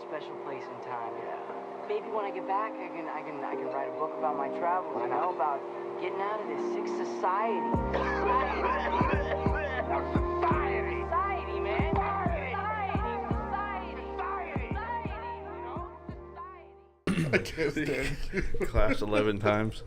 special place in time. Maybe when I get back, I can write a book about my travels, about getting out of this sick society. Society, man. Society. I can't stand you. Class 11 times.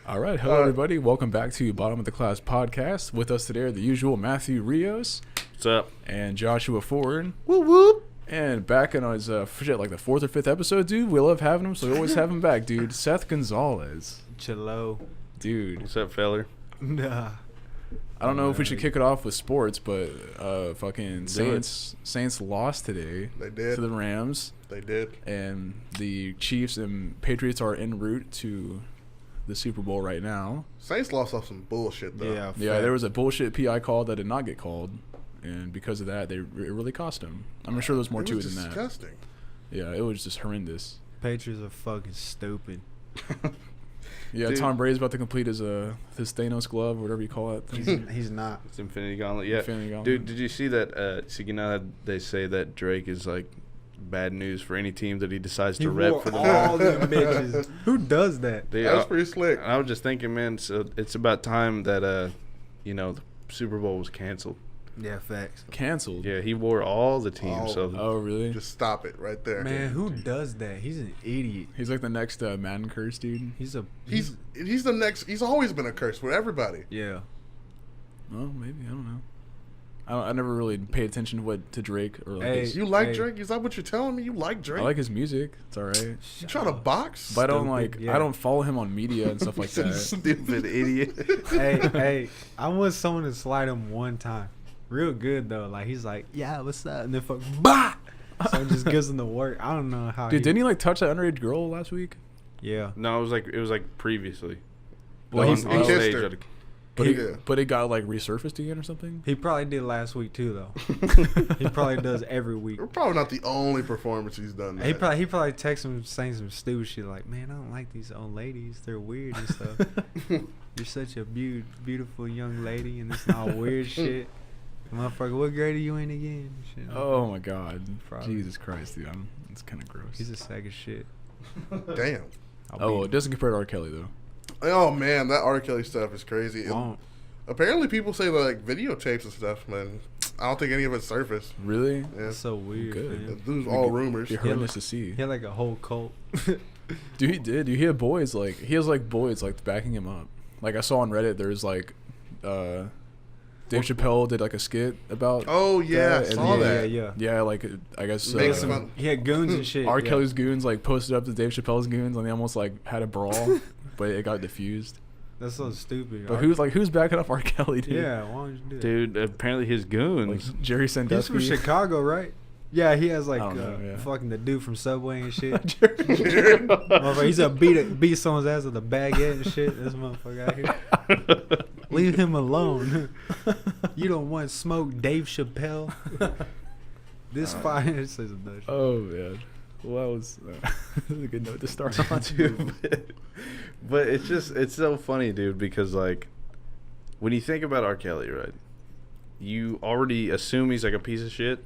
All right. Hello, everybody. Welcome back to Bottom of the Class podcast. With us today are the usual Matthew Rios. What's up? And Joshua Ford. Whoop, whoop. And back in his, like the fourth or fifth episode, dude. We love having him, so we always have him back, dude. Seth Gonzales. Cello. Dude. What's up, feller? Nah. I don't know if we should kick it off with sports, but fucking Saints lost today. They did. To the Rams. They did. And the Chiefs and Patriots are en route to the Super Bowl right now. Saints lost off some bullshit, though. Yeah, there was a bullshit PI call that did not get called. And because of that, it really cost them. I'm sure there's more to it than that. Disgusting. Yeah, it was just horrendous. Patriots are fucking stupid. Yeah, Dude. Tom Brady's about to complete his Thanos glove, whatever you call it. He's not. It's Infinity Gauntlet. Yeah. Infinity Gauntlet. Dude, did you see that? So you know how they say that Drake is like bad news for any team that he decides to rep for the all them bitches. Who does that? That was pretty slick. I was just thinking, man, so it's about time that, the Super Bowl was canceled. Yeah, facts. Canceled. Yeah, he wore all the teams. All so of them. Oh, really? Just stop it right there. Man, who does that? He's an idiot. He's like the next Madden curse dude. He's the next. He's always been a curse with everybody. Yeah. Well, maybe I don't know. I never really paid attention to Drake or like. Hey, You like Drake? Is that what you're telling me? You like Drake? I like his music. It's all right. You try to box? But I don't Stupid, yeah. I don't follow him on media and stuff like that. Stupid idiot. hey, I want someone to slide him one time. Real good though. Like he's like, yeah, what's up? And then fuck, bah! So it just gives him the work. I don't know how. Dude, didn't he like touch that underage girl last week? Yeah. No, it was like previously. Well, on he stage. kissed her. But it got like resurfaced again or something. He probably did last week too though. He probably does every week. We're probably not the only performance he's done. He probably texts him saying some stupid shit like, "Man, I don't like these old ladies. They're weird and stuff. You're such a beautiful young lady, and it's all weird shit." Motherfucker, what grade are you in again? Shit. Oh my God, Probably. Jesus Christ, dude, it's kind of gross. He's a sack of shit. Damn. Well, it doesn't compare to R. Kelly though. Oh man, that R. Kelly stuff is crazy. Won't. Apparently, people say like videotapes and stuff, man. I don't think any of it surfaced. Really? Yeah. That's so weird. Good. Man. Those are all rumors. Be horrendous to see. He had like a whole cult. Dude, he did. He had boys he has like boys like backing him up. Like I saw on Reddit, there's like, Dave Chappelle did like a skit about. Oh yeah, I that, and saw he- that. Yeah, like I guess Makes Some- fun. he had goons and shit. R. yeah. Kelly's goons like posted up to Dave Chappelle's goons, and they almost like had a brawl, but it got diffused. That's so stupid. But who's backing up R. Kelly, dude? Yeah, why don't you do that? Dude, apparently his goons. Like Jerry He's from Sandusky. Chicago, right? Yeah, he has like I don't know, yeah. fucking the dude from Subway and shit. Motherfucker, he's up beat someone's ass with a baguette and shit. This motherfucker out here. Leave him alone. You don't want smoke, Dave Chappelle. This fire says a nut. Oh man, well that was a good note to start on. Dude, but it's so funny, dude, because like when you think about R. Kelly, right, you already assume he's like a piece of shit,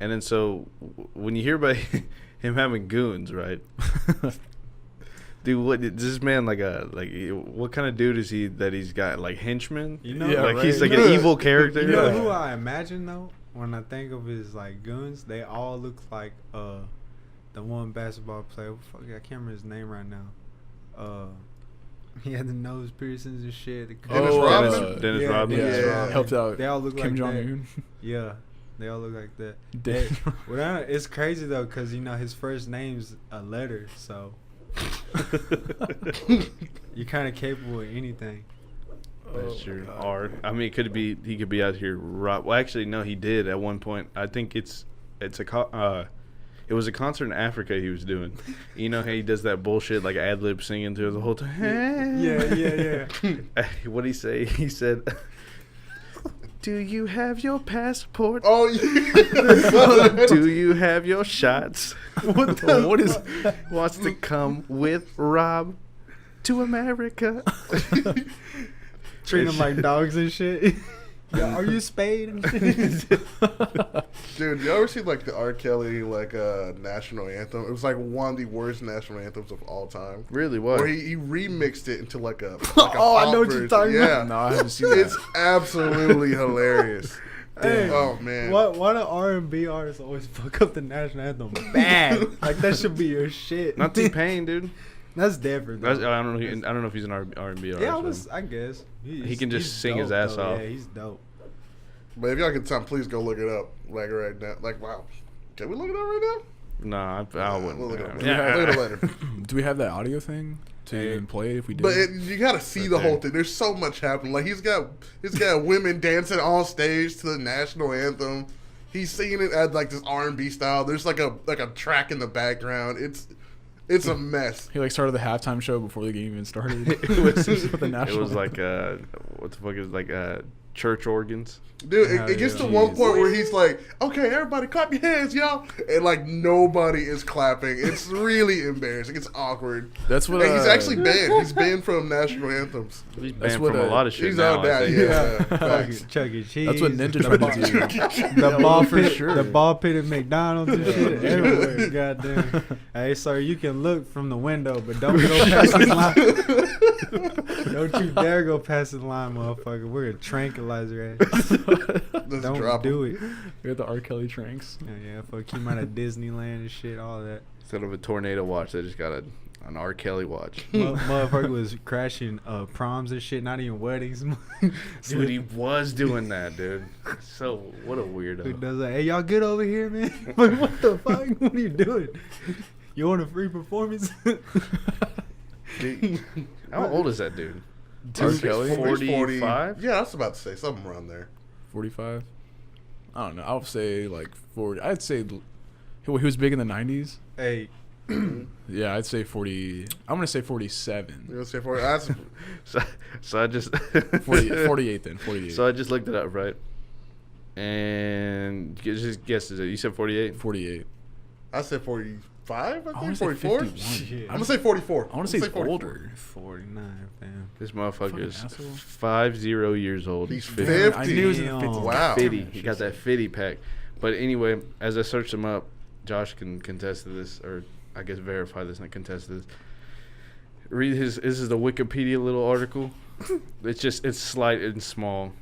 and then so when you hear about him having goons, right? Dude, what is this man what kind of dude is he that he's got like henchmen? You know, Yeah, like right. he's like an evil character. You know Yeah. who I imagine though? When I think of his like goons, they all look like the one basketball player. Fuck, I can't remember his name right now. He had the nose piercings and shit. Dennis Rodman? Dennis yeah, Rodman. Dennis Yeah. Rodman. Helped out They all look Kim like Jong that. Un. Yeah, they all look like that. Dave. It's crazy though, cause you know his first name's a letter, so you're kind of capable of anything. That's true. God. Or I mean, he could be out here. Well, actually, no, he did at one point. I think it was a concert in Africa he was doing. You know how he does that bullshit like ad lib singing through the whole time. Yeah. What did he say? He said, "Do you have your passport? Oh yeah. Do you have your shots? What is? Wants to come with Rob to America?" Treat them like dogs and shit. Yeah, are you spayed and shit? Dude, you ever see like the R. Kelly like national anthem? It was like one of the worst national anthems of all time. Really? What? Where he remixed it into like a Oh, I pop know what you're version. talking Yeah. No, I haven't seen that. It's absolutely hilarious. Hey, Oh man. why do R&B artists always fuck up the national anthem bad? Like that should be your shit. Not T-Pain, dude. That's different. That's, Though. I don't know if he's an R&B artist. Yeah, I guess He can just he's sing his dope, ass though. off. Yeah, he's dope. But if y'all get time, please go look it up. Like right now. Like wow. Can we look it up right now? Nah, I wouldn't. We'll look it up. Yeah. Look at it later. Do we have that audio thing to even play it if we did? But you gotta see the whole thing. There's so much happening. Like he's got women dancing on stage to the national anthem. He's singing it at like this R&B style. There's like a track in the background. It's a mess. He like started the halftime show before the game even started. It was, With the it national was like what the fuck is it, like church organs. Dude, Oh, it gets yeah. to one Jeez. point where he's like, okay, everybody clap your hands, y'all. And like nobody is clapping. It's really embarrassing. It's awkward. That's what And he's actually banned. He's banned from national anthems. He's That's banned what from a a- lot of shit He's now. on I that, think. yeah. Chuck, Facts. Chuck E. Cheese. That's what Ninja the, tried to do. the ball for pit, sure. the ball pit at McDonald's and shit everywhere. Goddamn. Hey, sir, you can look from the window, but don't go past the line. Don't you dare go past the line, motherfucker. We're gonna tranquilize your ass. Just Don't drop do him. it. We had the R. Kelly tranks. Yeah, fuck you out of Disneyland and shit, all that. Instead of a tornado watch, they just got an R. Kelly watch. Motherfucker was crashing proms and shit, not even weddings. Dude, he was doing that, dude. So what a Who weirdo. does that? Hey, y'all good over here, man? Like, what the fuck? What are you doing? You want a free performance? Dude, how old is that dude? R. He's Kelly? 45? Yeah, I was about to say something around there. 45. I don't know. I'll say like 40. I'd say he was big in the 90s. Hey, Yeah, I'd say 40. I'm gonna say 47. You know, say 40. That's So I just 48 then. 48. So I just looked it up, right? And just guess it. You said 48? 48. I said 45. I wanna think say 44. 51. Shit. I'm gonna say 44. I want to say it's 44. older. 49, fam. This motherfucker Fucking is asshole. 50 years old. He's 50. 50. I knew it was in the Damn. 50s. Wow. 50. He got that 50 pack. But anyway, as I searched him up, Josh can contest to this, or I guess verify this, not contest to this. Read his. This is the Wikipedia little article. It's slight and small.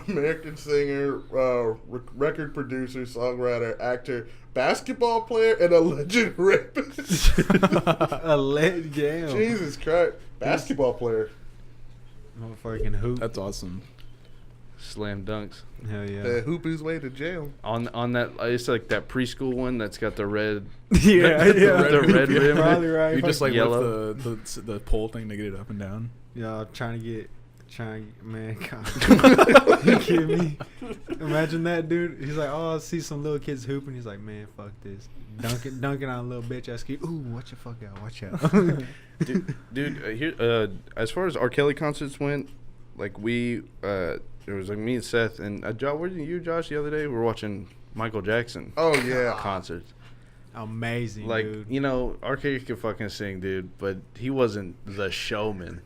American singer, record producer, songwriter, actor, basketball player, and alleged rapist. A leg jam. Jesus Christ. Basketball player. Motherfucking hoop. That's awesome. Slam dunks. Hell yeah. The hoop his way to jail. On that, it's like that preschool one that's got the red. yeah, the red You're rim. probably right. You just like Yellow. lift the pole thing to get it up and down. Yeah, man, God. You kidding me? Imagine that, dude. He's like, oh, I see some little kids hooping. He's like, man, fuck this. Dunking on a little bitch ass kid. Ooh, watch your fuck out. Watch out. Dude, here, as far as R. Kelly concerts went, like it was like me and Seth and where did you, Josh, the other day? We were watching Michael Jackson Oh, yeah. concerts. Amazing, Like, dude. you know, R. Kelly could fucking sing, dude, but he wasn't the showman.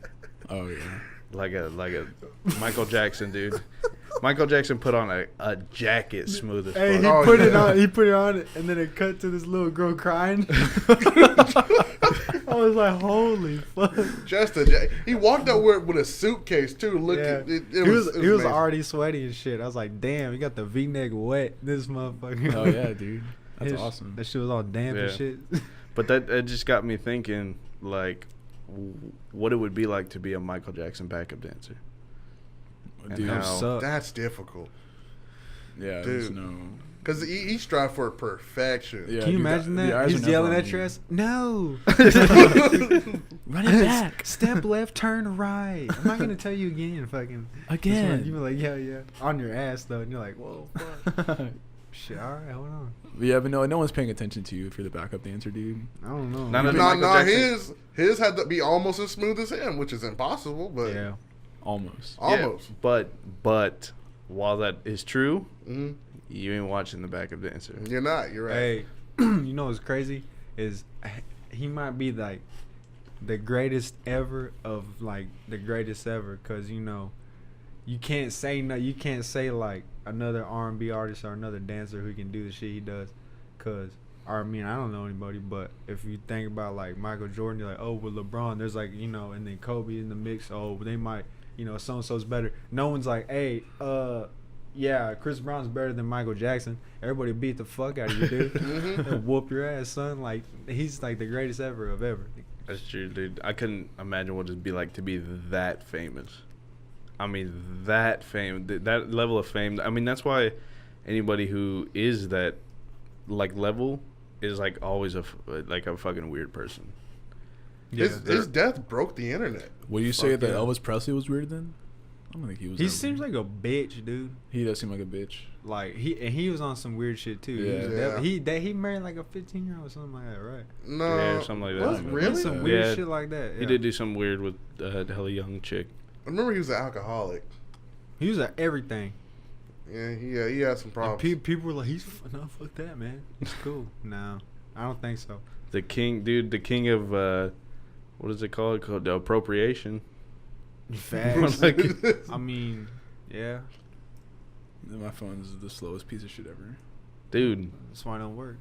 Oh yeah. Like a Michael Jackson, dude. Michael Jackson put on a jacket smooth as Hey, fuck. he Oh, put it yeah. on. He put it on, and then it cut to this little girl crying. I was like, "Holy fuck!" He walked out with a suitcase, too. Look, Yeah. it he was amazing. already sweaty and shit. I was like, "Damn, he got the V-neck wet." This motherfucker. Oh yeah, dude. That's His- awesome. That shit was all damp and Yeah. shit. But that just got me thinking, like, what it would be like to be a Michael Jackson backup dancer. And Dude, how- suck. That's difficult. yeah, Dude. there's no. Because he strive for perfection. Yeah, Can you dude, imagine the that? eyes He's are yelling never at on your you. ass. No. Run it back. Step left, turn right. I'm not gonna tell you again. Fucking Again. You were like, yeah, on your ass though, and you're like, whoa, fuck. Shit. All right, hold on. Yeah, but no one's paying attention to you if you're the backup dancer, dude. I don't know. None of No, Michael no, Jackson- his had to be almost as smooth as him, which is impossible, but Yeah. Almost. almost. Yeah, but while that is true, Mhm. you ain't watching the backup dancer. You're not. You're right. Hey, you know what's crazy is he might be like the greatest ever of like the greatest ever, cause you know you can't say no. You can't say like another R&B artist or another dancer who can do the shit he does, cause. I mean, I don't know anybody, but if you think about like Michael Jordan, you're like, oh, with LeBron, there's like, you know, and then Kobe in the mix. Oh, they might, you know, so and so's better. No one's like, hey, yeah, Chris Brown's better than Michael Jackson. Everybody beat the fuck out of you, dude. And whoop your ass, son. Like he's like the greatest ever of ever. That's true, dude. I couldn't imagine what it'd be like to be that famous. I mean, that fame, that level of fame. I mean, that's why anybody who is that like level is like always a fucking weird person. Yeah. His death broke the internet. Would you say that Elvis Presley was weird then? I don't think he was. He seems like a bitch, dude. He does seem like a bitch. Like he was on some weird shit too. Yeah. He married like a 15-year-old or something like that, right? No, yeah, something like that. What? Really? Some weird shit like that. Yeah. He did do something weird with a hella young chick. I remember he was an alcoholic. He was at everything. Yeah, he had some problems. People were like, no, fuck that, man. He's cool. No, I don't think so. The king, dude. The king of what is it called? Called the appropriation. Facts. I mean, yeah. My phone is the slowest piece of shit ever. Dude. That's why it don't work.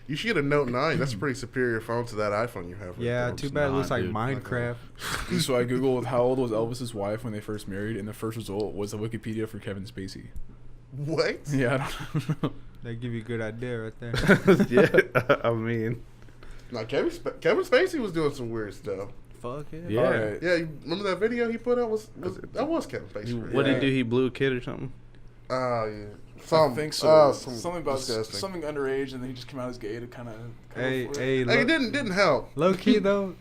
You should get a Note 9. That's a pretty superior phone to that iPhone you have. Yeah, right too bad it looks like dude. Minecraft. So I googled how old was Elvis's wife when they first married, and the first result was a Wikipedia for Kevin Spacey. What? Yeah, I don't know. That give you a good idea right there. Yeah, I mean. Now, Kevin Spacey was doing some weird stuff. Fuck yeah. Yeah. Alright. Yeah, you remember that video he put out? That was Kevin Spacey. Right? What did he do? He blew a kid or something? Yeah. I think so. Something about disgusting. something underage, and then he just came out as gay to kind of. Hey, Hey, it didn't help. low key though,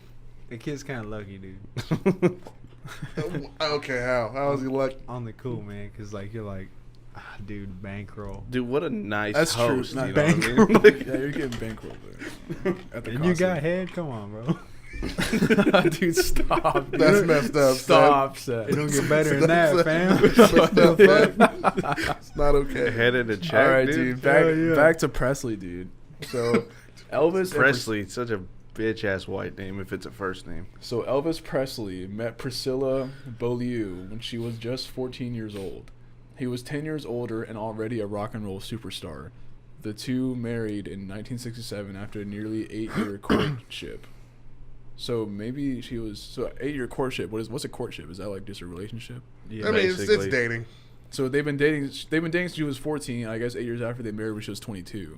the kid's kind of lucky, dude. Okay, how is he lucky? On the cool, man, because like you're like, dude, bankroll. Dude, what a nice That's host. true. You Not know what I bankroll. mean? Yeah, you're getting bankrolled there. At the And you got concert. head? Come on, bro. Dude, stop. That's messed up. Stop, It Seth. don't get better than that, fam. That's messed up, man. It's not okay. Head in a check, All right, dude. dude. Back to Presley, dude. So Elvis Presley, such a bitch ass white name if it's a first name. So Elvis Presley met Priscilla Beaulieu when she was just 14 years old. He was 10 years older and already a rock and roll superstar. The two married in 1967 after a nearly 8-year courtship. So maybe she was 8-year courtship. What's a courtship? Is that like just a relationship? Yeah. I mean, it's basically. dating. So they've been dating since she was 14. I guess 8 years after they married when she was 22.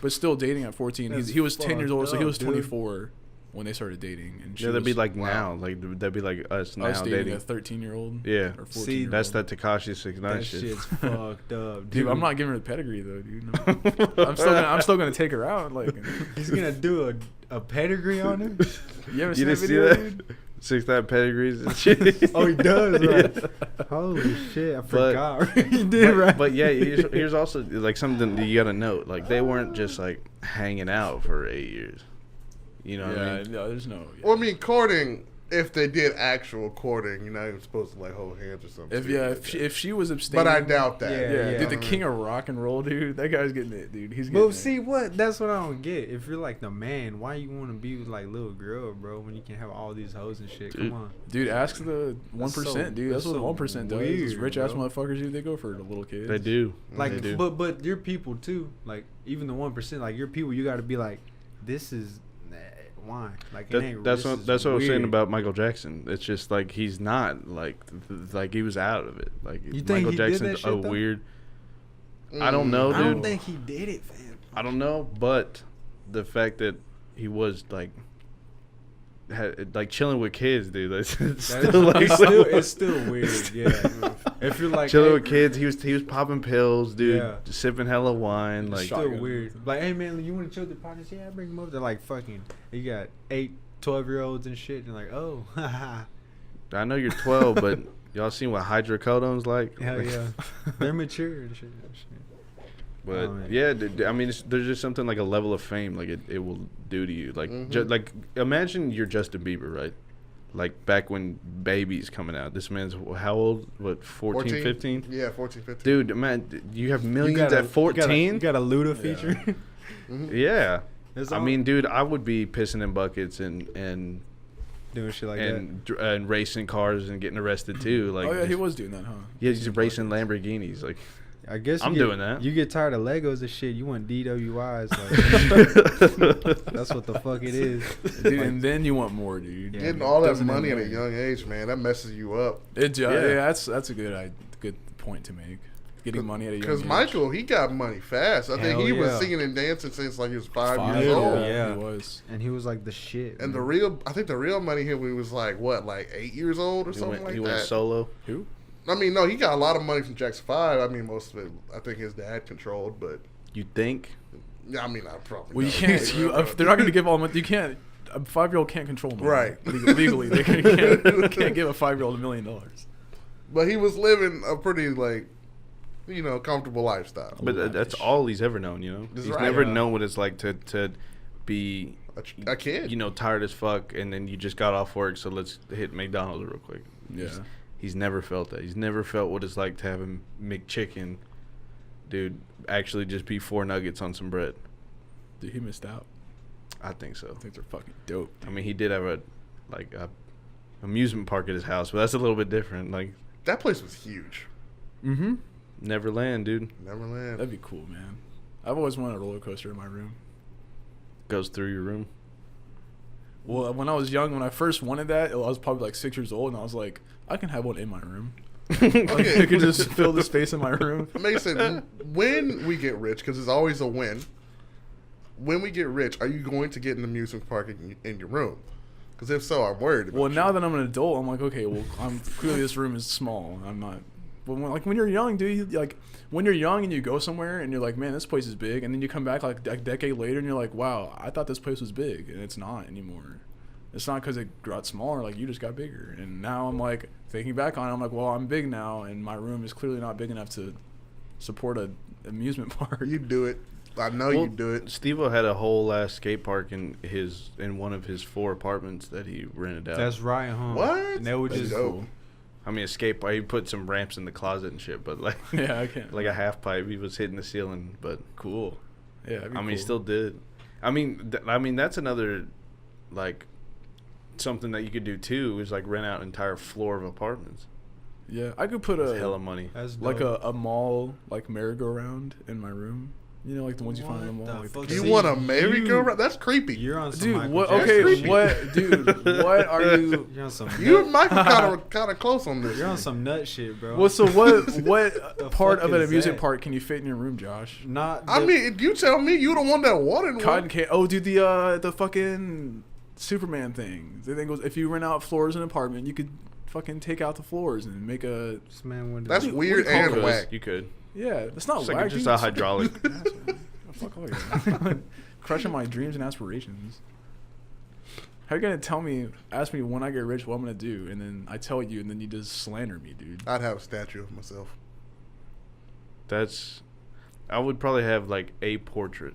But still dating at 14. That's He was 10 years old, so he was fucked up, dude. 24 when they started dating. And she Yeah, that'd be was- like wow. now. Like that'd be like us now us dating dating. a 13-year-old. Yeah. Or 14 See, That's that Tekashi 6ix9ine That shit. shit's fucked up, dude. Dude, I'm not giving her the pedigree though, dude. No. I'm still gonna take her out. Like, He's gonna do a pedigree on him. you ever You seen didn't that see video, that? dude? 6ix9ine pedigrees and shit. Oh, he does, right? Yeah. Holy shit, I But- forgot. He did, right? But yeah, here's also like something that you gotta note. Like they weren't just like hanging out for 8 years. You know what I mean? No, there's no. Yeah. Well, I mean, courting. If they did actual courting, you're not even supposed to like hold hands or something. If she was abstaining, But I doubt that. Yeah. dude, the king of rock and roll, dude. That guy's getting it, dude. He's getting But it. see what? That's what I don't get. If you're like the man, why you want to be with like little girl, bro? When you can have all these hoes and shit. Dude. Come on. Dude, ask the 1%, so- dude. That's that's what so 1% does. These weird, rich ass bro. motherfuckers, dude, they go for the little kids. They do. Like, they do. but you're people too. Like even the 1%, like you're people. You got to be like, this is why. Like it ain't. That's this what is that's what I was saying weird. about Michael Jackson. It's just like he's not like he was out of it. Like You think Michael he did that Jackson's shit, a though? weird. I don't know, I don't dude. think he did it, fam. I don't know, but the fact that he was like chilling with kids, dude. That's still like It's still weird. Yeah. If you're like chilling hey, with kids. He was popping pills, dude. Yeah. Sipping hella wine. Like Shot- still Shotgun. weird. Like, hey man, you want to chill with the partners? Yeah, I bring them up. They're like fucking. You got 8, 12-year-olds and shit, and like, oh, haha. I know you're 12, but y'all seen what hydrocodone's like? Hell Like, yeah, they're mature and shit. But Oh, man. yeah, I mean, there's just something like a level of fame like it will do to you. Like like imagine you're Justin Bieber, right? Like back when Baby's coming out. This man's how old? What 14, 15? Yeah, 14, 15. Dude, man, you have You millions got a- at 14. You got a Luda feature. Yeah. It's I all- mean, dude, I would be pissing in buckets and doing shit like and racing cars and getting arrested too. Like, Oh yeah, he was doing that, huh? Yeah, he's racing Lamborghinis. Like, that. I guess I'm doing that. You get tired of Legos and shit. You want DWIs. Like, that's what the fuck it is. Dude, and then you want more, dude. Yeah, Getting all that Doesn't money at end a there. young age, man, that messes you up. Yeah, that's a good point to make. Getting money at a young age. Because Michael, he got money fast. I think Hell he was yeah. singing and dancing since like he was 5 5 years old. Yeah. he was. And he was like the shit. And man. I think the real money hit when he was like, what, like 8 years old or something like he that? went solo. Who? I mean, no, he got a lot of money from Jackson 5. I mean, most of it, I think his dad controlled, but You think? yeah, I mean, I probably Well, you know. can't. If they're not going to give all the money. You can't. A 5-year-old can't control money. Right. Legally, they can't give a 5-year-old $1 million. But he was living a pretty, like, you know, comfortable lifestyle. But that's all he's ever known, you know? That's He's right. never Yeah. known what it's like to be, A kid. you know, tired as fuck, and then you just got off work, so let's hit McDonald's real quick. Yeah. He's never felt that. He's never felt what it's like to have a McChicken, dude, actually just be 4 nuggets on some bread. Dude, he missed out. I think so. I think they're fucking dope. I mean, he did have a amusement park at his house, but that's a little bit different. Like, That place was huge. Mm-hmm. Neverland, dude. Neverland. That'd be cool, man. I've always wanted a roller coaster in my room. Goes through your room. Well, when I was young, when I first wanted that, I was probably like 6 years old, and I was like, I can have one in my room. Okay. I could just fill the space in my room. Mason, when we get rich, because it's always a win, when we get rich, are you going to get an amusement park in your room? Because if so, I'm worried about Well, you. now that I'm an adult, I'm like, okay, well, clearly this room is small. I'm not. But when you're young, dude, when you're young and you go somewhere and you're like, man, this place is big, and then you come back like a decade later and you're like, wow, I thought this place was big, and it's not anymore. It's not because it got smaller, like you just got bigger. And now I'm like thinking back on it, I'm like, well, I'm big now, and my room is clearly not big enough to support a amusement park. You do it. I know you do it. Steve-O had a whole ass skate park in one of his 4 apartments that he rented out. That's right, huh? What? And they would That's just dope. I mean, a skate park. He put some ramps in the closet and shit, but like, Yeah, I can't. like a half pipe. He was hitting the ceiling, but Cool. Yeah, that'd be I mean, he cool. still did. I mean, that's another like something that you could do too. Is like rent out an entire floor of apartments. Yeah, I could put It's hella money. That's like dope. a mall like merry-go-round in my room. You know, like the ones you find in the What mall. the Like fuck? the You See, want a merry-go-round? That's creepy. You're on some dude, Michael what? Jackson Okay, creepy. what, dude? What are you? You're on some. You nut, and Michael kind of close on this. you're on some nut shit, bro. Well, so what? The What part fuck of an is amusement that? park can you fit in your room, Josh? Not. I the- mean, you tell me you the one that wanted Cotton one. candy. Oh, dude, the fucking Superman thing. The thing goes, if you rent out floors in an apartment, you could fucking take out the floors and make a. this man went to That's the- weird what do you call and those? whack. You could. Yeah, that's not It's whack. like just dude. a hydraulic. Fuck all you. Crushing my dreams and aspirations. How you gonna ask me when I get rich what I'm gonna do, and then I tell you, and then you just slander me, dude? I'd have a statue of myself. I would probably have like a portrait.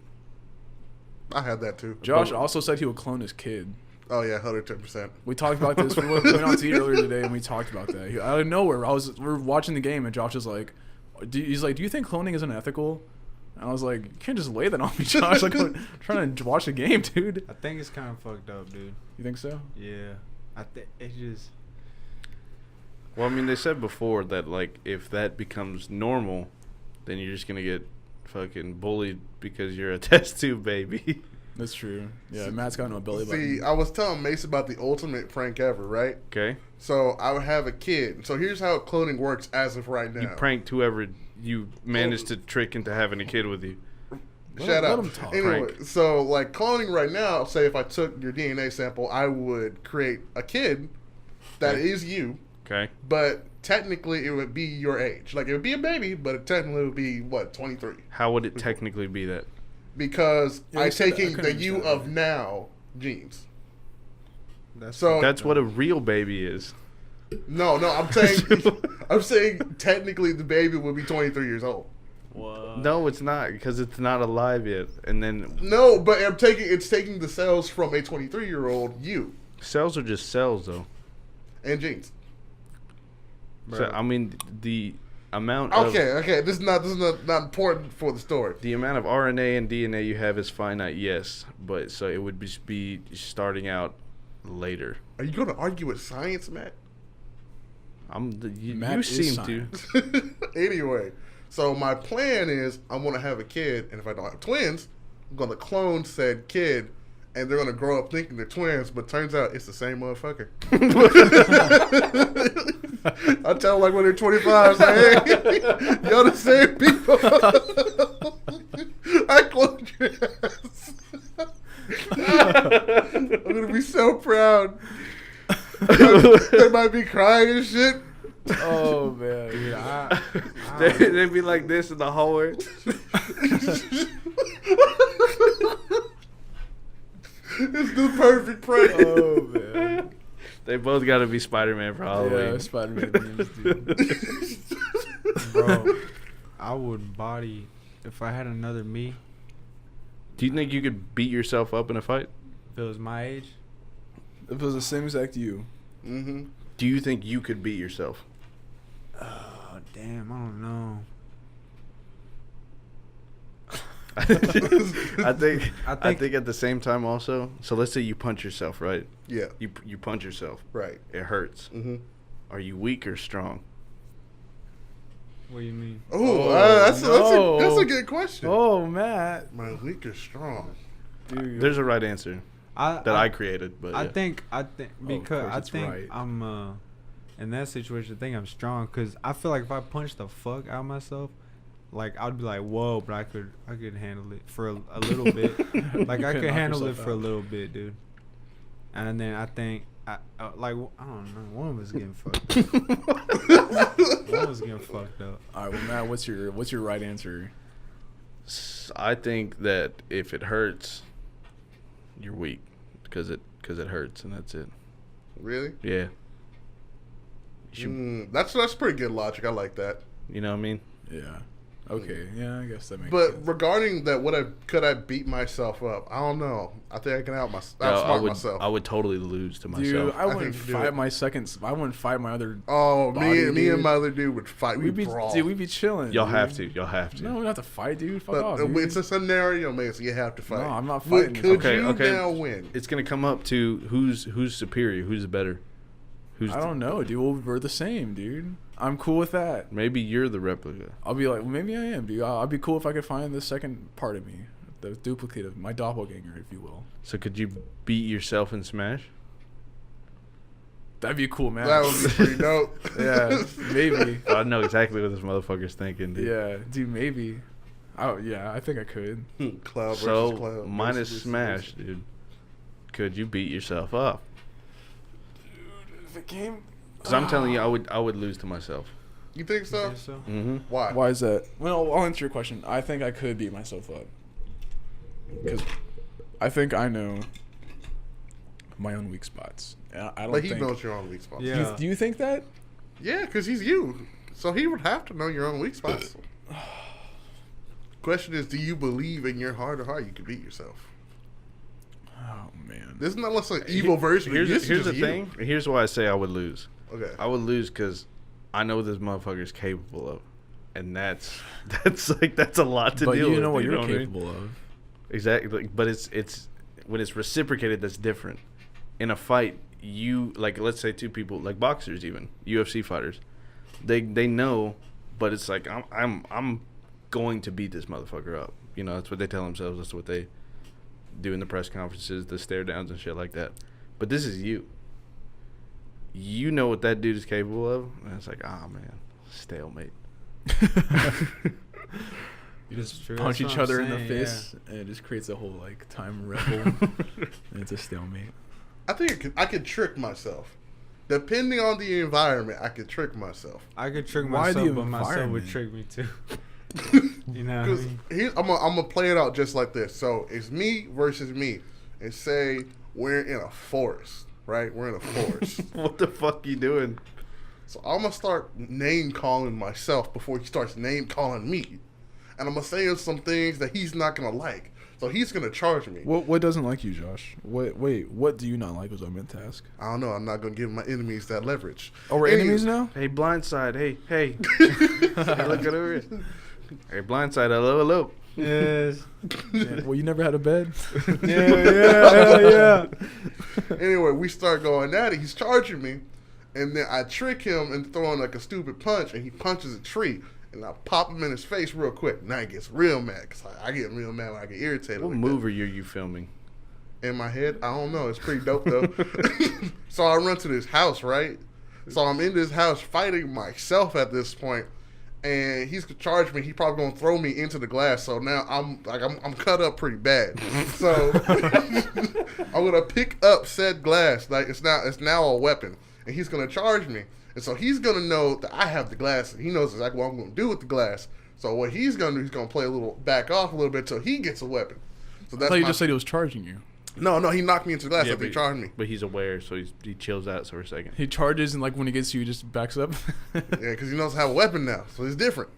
I had that too. Josh also said he would clone his kid. Oh yeah, 110%. We talked about this. We went out to eat earlier today, and we talked about that. Out of nowhere, we were watching the game, and Josh is like, he's like, "Do you think cloning is unethical?" And I was like, "You can't just lay that on me, Josh. Like, I'm trying to watch the game, dude." I think it's kind of fucked up, dude. You think so? Yeah. I think it just. Well, I mean, they said before that like if that becomes normal, then you're just gonna get fucking bullied because you're a test tube baby. That's true. Yeah, Matt's got no belly button. See, I was telling Mace about the ultimate prank ever, right? Okay, So I would have a kid. So here's how cloning works as of right now. you pranked whoever you managed to trick into having a kid with you. Shut Let up. him talk. Anyway, Prank. so like cloning right now, say if I took your DNA sample, I would create a kid that Okay. is you, Okay, but technically it would be your age. Like it would be a baby, but it technically would be what, 23? how would it technically be that? Because Yeah, I'm you said that. I taking couldn't the you understand of that. now genes. That's So That's what a real baby is. no, I'm saying technically the baby would be 23 years old. No, it's not because it's not alive yet. And then No, but it's taking the cells from a 23-year-old you cells are just cells, though. and genes. So I mean, the amount of Okay. This is not important for the story. the amount of RNA and DNA you have is finite, yes, but so it would be starting out later. Are you going to argue with science, Matt? You Matt is seem science. to. Anyway, so my plan is I'm going to have a kid, and if I don't have twins, I'm going to clone said kid, and they're going to grow up thinking they're twins, but turns out it's the same motherfucker. I tell them, like, when they're 25, say, hey, y'all the same people. I cloned your ass. I'm going to be so proud. They might be crying and shit. Oh man, Dude, They'd be like this in the hallway. It's the perfect prank. oh man. They both got to be Spider-Man for Halloween. Yeah, Spider-Man memes, dude. bro, I would body if I had another me. Do you think you could beat yourself up in a fight? If it was my age, If it was the same exact you, Mm-hmm. Do you think you could beat yourself? oh damn, I don't know. I think I think at the same time also. So let's say you punch yourself, right? Yeah, You punch yourself. right. It hurts. Mm-hmm. Are you weak or strong? What do you mean? Oh, that's a good question. Oh, Matt, My weak or strong? dude. There's a right answer that I created, but I yeah. think of because course I it's think right. I'm in that situation. I think I'm strong because I feel like if I punch the fuck out of myself, like I'd be like whoa, but I could handle it for a little bit. Like I could could knock handle it yourself for a out. little bit, dude. And then I think I don't know, one of us getting fucked. One was getting fucked up. All right, well, Matt, what's your right answer? I think that if it hurts, you're weak because it hurts and that's it. Really? Yeah. You should, That's pretty good logic. I like that. you know what I mean? Yeah. Okay. Yeah, I guess that makes But sense. regarding that, could I beat myself up? I don't know. I think I can outsmart myself. I would totally lose to myself. Dude, I think wouldn't you do fight it. my seconds. I wouldn't fight my other. Oh, body, me dude. and my other dude would fight. We'd brawl. We'd be chilling. Y'all dude. have to. Y'all have to. No, we don't have to fight, dude. Fuck But off. Dude. it's a scenario, man, so you have to fight. No, I'm not But fighting. could Okay, you okay. now win? It's gonna come up to who's superior, who's better, who's. I don't know, dude. We're the same, dude. I'm cool with that. Maybe you're the replica. I'll be like, well, maybe I am, dude. I'll be cool if I could find the second part of me, the duplicate of my doppelganger, if you will. So could you beat yourself in Smash? That'd be cool, man. That would be pretty dope. Yeah, maybe. I know exactly what this motherfucker's thinking, dude. Yeah, dude, maybe. Oh, yeah, I think I could. Cloud versus So cloud. minus Versus- Smash, dude. Could you beat yourself up? Dude, if it came. Because I'm telling you, I would lose to myself. You think so? Think so? Mm-hmm. Why? Why is that? Well, I'll answer your question. I think I could beat myself up. Because I think I know my own weak spots. And I don't But he think. knows your own weak spots. Yeah. Do you think that? Yeah, because he's you. So he would have to know your own weak spots. Question is, do you believe in your heart of heart you could beat yourself? Oh, man. This is not less an evil version of you. This is Here's just the you. thing. Here's why I say I would lose. Okay. I would lose because I know what this motherfucker's capable of, and that's a lot to But deal with. you know what you're what I mean? capable of. Exactly, but it's when it's reciprocated, that's different. In a fight, you like let's say two people like boxers, even UFC fighters, they know, but it's like I'm going to beat this motherfucker up. You know, that's what they tell themselves. That's what they do in the press conferences, the stare downs and shit like that. But this is you. You know what that dude is capable of, and it's like, ah, man, stalemate. You just True, punch that's each what other I'm in the saying, face, and it just creates a whole like time ripple, and it's a stalemate. I think I could trick myself. Depending on the environment, I could trick myself. I could trick Why the myself, but myself would environment? trick me too. You know what I Because mean? I'm gonna play it out just like this. So it's me versus me, and say we're in a forest, right? We're in a forest. What the fuck you doing? So I'm gonna start name calling myself before he starts name calling me, and I'm gonna say some things that he's not gonna like. So he's gonna charge me. What doesn't like you, Josh? What do you not like? Was I meant to ask? I don't know. I'm not gonna give my enemies that leverage. Oh, we're Any- enemies now. Hey, blindside. Hey. Hey, look at over here. Hey, blindside. Hello. Yes. Well, you never had a bed. Yeah. Anyway, we start going at it. He's charging me, and then I trick him and throw in like a stupid punch, and he punches a tree. And I pop him in his face real quick. Now he gets real mad because I get real mad when I get irritated. What like movie are you filming? in my head? I don't know. It's pretty dope though. So I run to this house, right? So I'm in this house fighting myself at this point, and he's gonna charge me. He probably gonna throw me into the glass. So now I'm cut up pretty bad. So I'm gonna pick up said glass. Like it's now a weapon, and he's gonna charge me. And so he's going to know that I have the glass, and he knows exactly what I'm going to do with the glass. So what he's going to do, he's going to play back off a little bit till he gets a weapon. So I thought you just said he was charging you. No, he knocked me into the glass after he charged me. But he's aware, so he chills out for a second. He charges, and like when he gets you, he just backs up. Yeah, because he knows I have a weapon now, so it's different.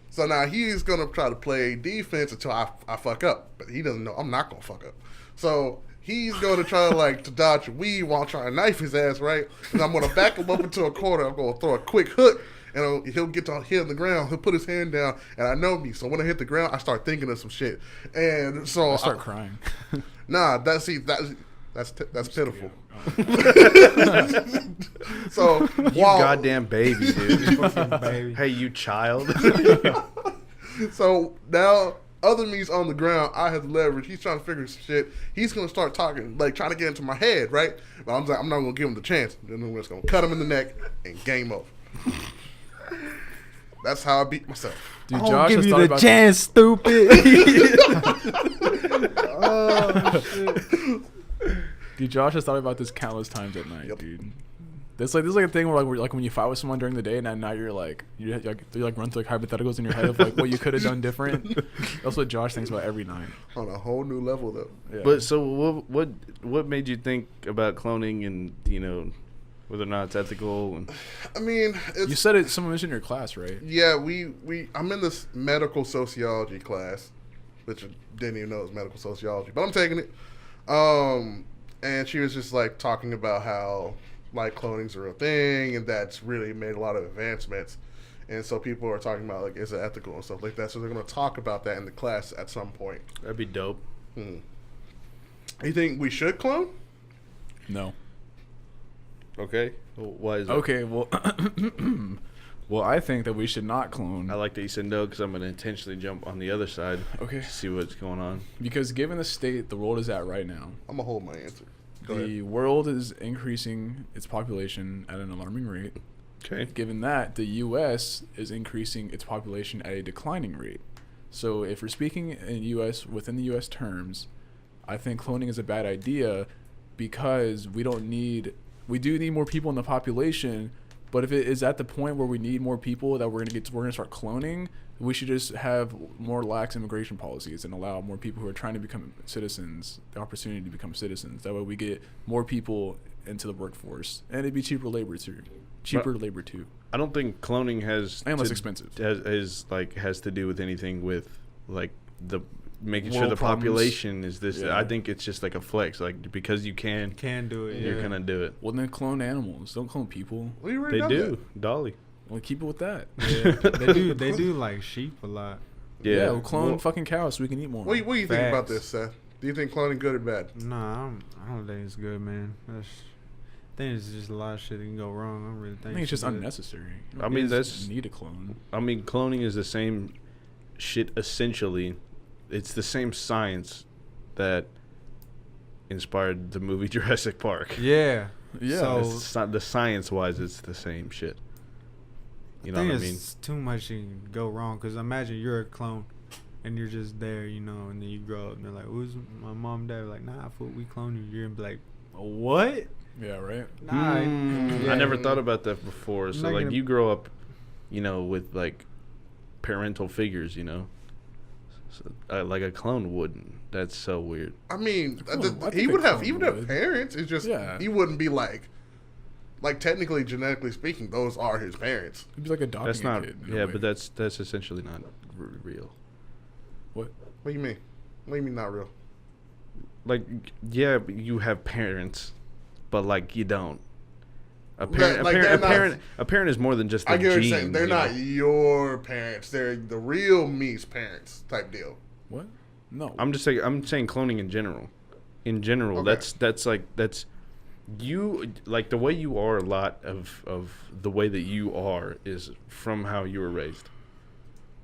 So now he's going to try to play defense until I fuck up. But he doesn't know I'm not going to fuck up. So he's going to try to dodge a weed while trying to knife his ass, right? And I'm going to back him up into a corner. I'm going to throw a quick hook, and he'll get to hit the ground. He'll put his hand down, and I know me. So when I hit the ground, I start thinking of some shit. And so I start crying. Nah, that's pitiful. So You goddamn baby, dude. Fucking baby. Hey, you child. So now other me's on the ground. I have the leverage. He's trying to figure some shit. He's gonna start talking, like trying to get into my head, right? But I'm like, I'm not gonna give him the chance. Then I'm just gonna cut him in the neck and game over. That's how I beat myself. Dude, I'll Josh give has you thought the about chance, stupid. Oh shit. Dude, Josh has thought about this countless times at night, Yep. dude. This is like a thing where like when you fight with someone during the day and at night you run through like hypotheticals in your head of like what you could have done different. That's what Josh thinks about every night. On a whole new level, though. Yeah. But so what made you think about cloning and whether or not it's ethical? And I mean, you said it. Someone mentioned in your class, right? yeah, I'm in this medical sociology class, which I didn't even know it was medical sociology, but I'm taking it. And she was just like talking about how like cloning's a real thing, and that's really made a lot of advancements. And so people are talking about like, is it ethical and stuff like that. So they're going to talk about that in the class at some point. that'd be dope. You think we should clone? No. Okay. Well, why is that? Okay. Well, well, I think that we should not clone. I like that you said no because I'm going to intentionally jump on the other side. Okay. To see what's going on. Because given the state the world is at right now, I'm going to hold my answer. Go the ahead. world is increasing its population at an alarming rate. Okay. Given that, the U.S. is increasing its population at a declining rate. So if we're speaking in within the U.S. terms, I think cloning is a bad idea because we do need more people in the population. But if it is at the point where we need more people that we're gonna start cloning, we should just have more lax immigration policies and allow more people who are trying to become citizens the opportunity to become citizens. That way we get more people into the workforce, and it'd be cheaper labor too. I don't think cloning has And less expensive. has to do with anything with like the making sure Moral the problems. population is this. Yeah. I think it's just like a flex, like because you can Do it. you're Yeah. gonna do it. Well, then clone animals. Don't clone people. We already They done do. that. Dolly. Well, keep it with that. Yeah. They do like sheep a lot. Yeah. We'll clone Well, fucking cows so we can eat more. What do you think about Facts. this, Seth? Do you think cloning good or bad? Nah, I don't think it's good, man. I think it's just a lot of shit that can go wrong. I don't really think. I think it's just good. unnecessary. You I don't mean, need to that's- need a clone. I mean, cloning is the same shit essentially. It's the same science that inspired the movie Jurassic Park. Yeah. Yeah. So The science-wise, it's the same shit. You know I think what I mean? it's too much can go wrong. Cause imagine you're a clone, and you're just there, and then you grow up, and they're like, "Who's my mom, and dad?" Like, "Nah, fool, we clone you." You're gonna be like, "What?" Yeah, right. Nah. I never thought about that before. So not like gonna- you grow up, with like parental figures, so, like a clone wouldn't. That's so weird. I mean, I think he a would have clone would. parents. It's just Yeah. he wouldn't be like technically, genetically speaking, those are his parents. It'd be like adopting That's not. a kid. in a Yeah, way. but that's essentially not real. What? What do you mean? What do you mean not real? Like, yeah, you have parents, but like you don't. A Like, parent, a parent is more than just the I get what genes. you're saying. They're you know? not your parents. They're the real me's parents type deal. What? No. I'm saying cloning in general. In general, Okay. that's You like the way you are. A lot of the way that you are is from how you were raised,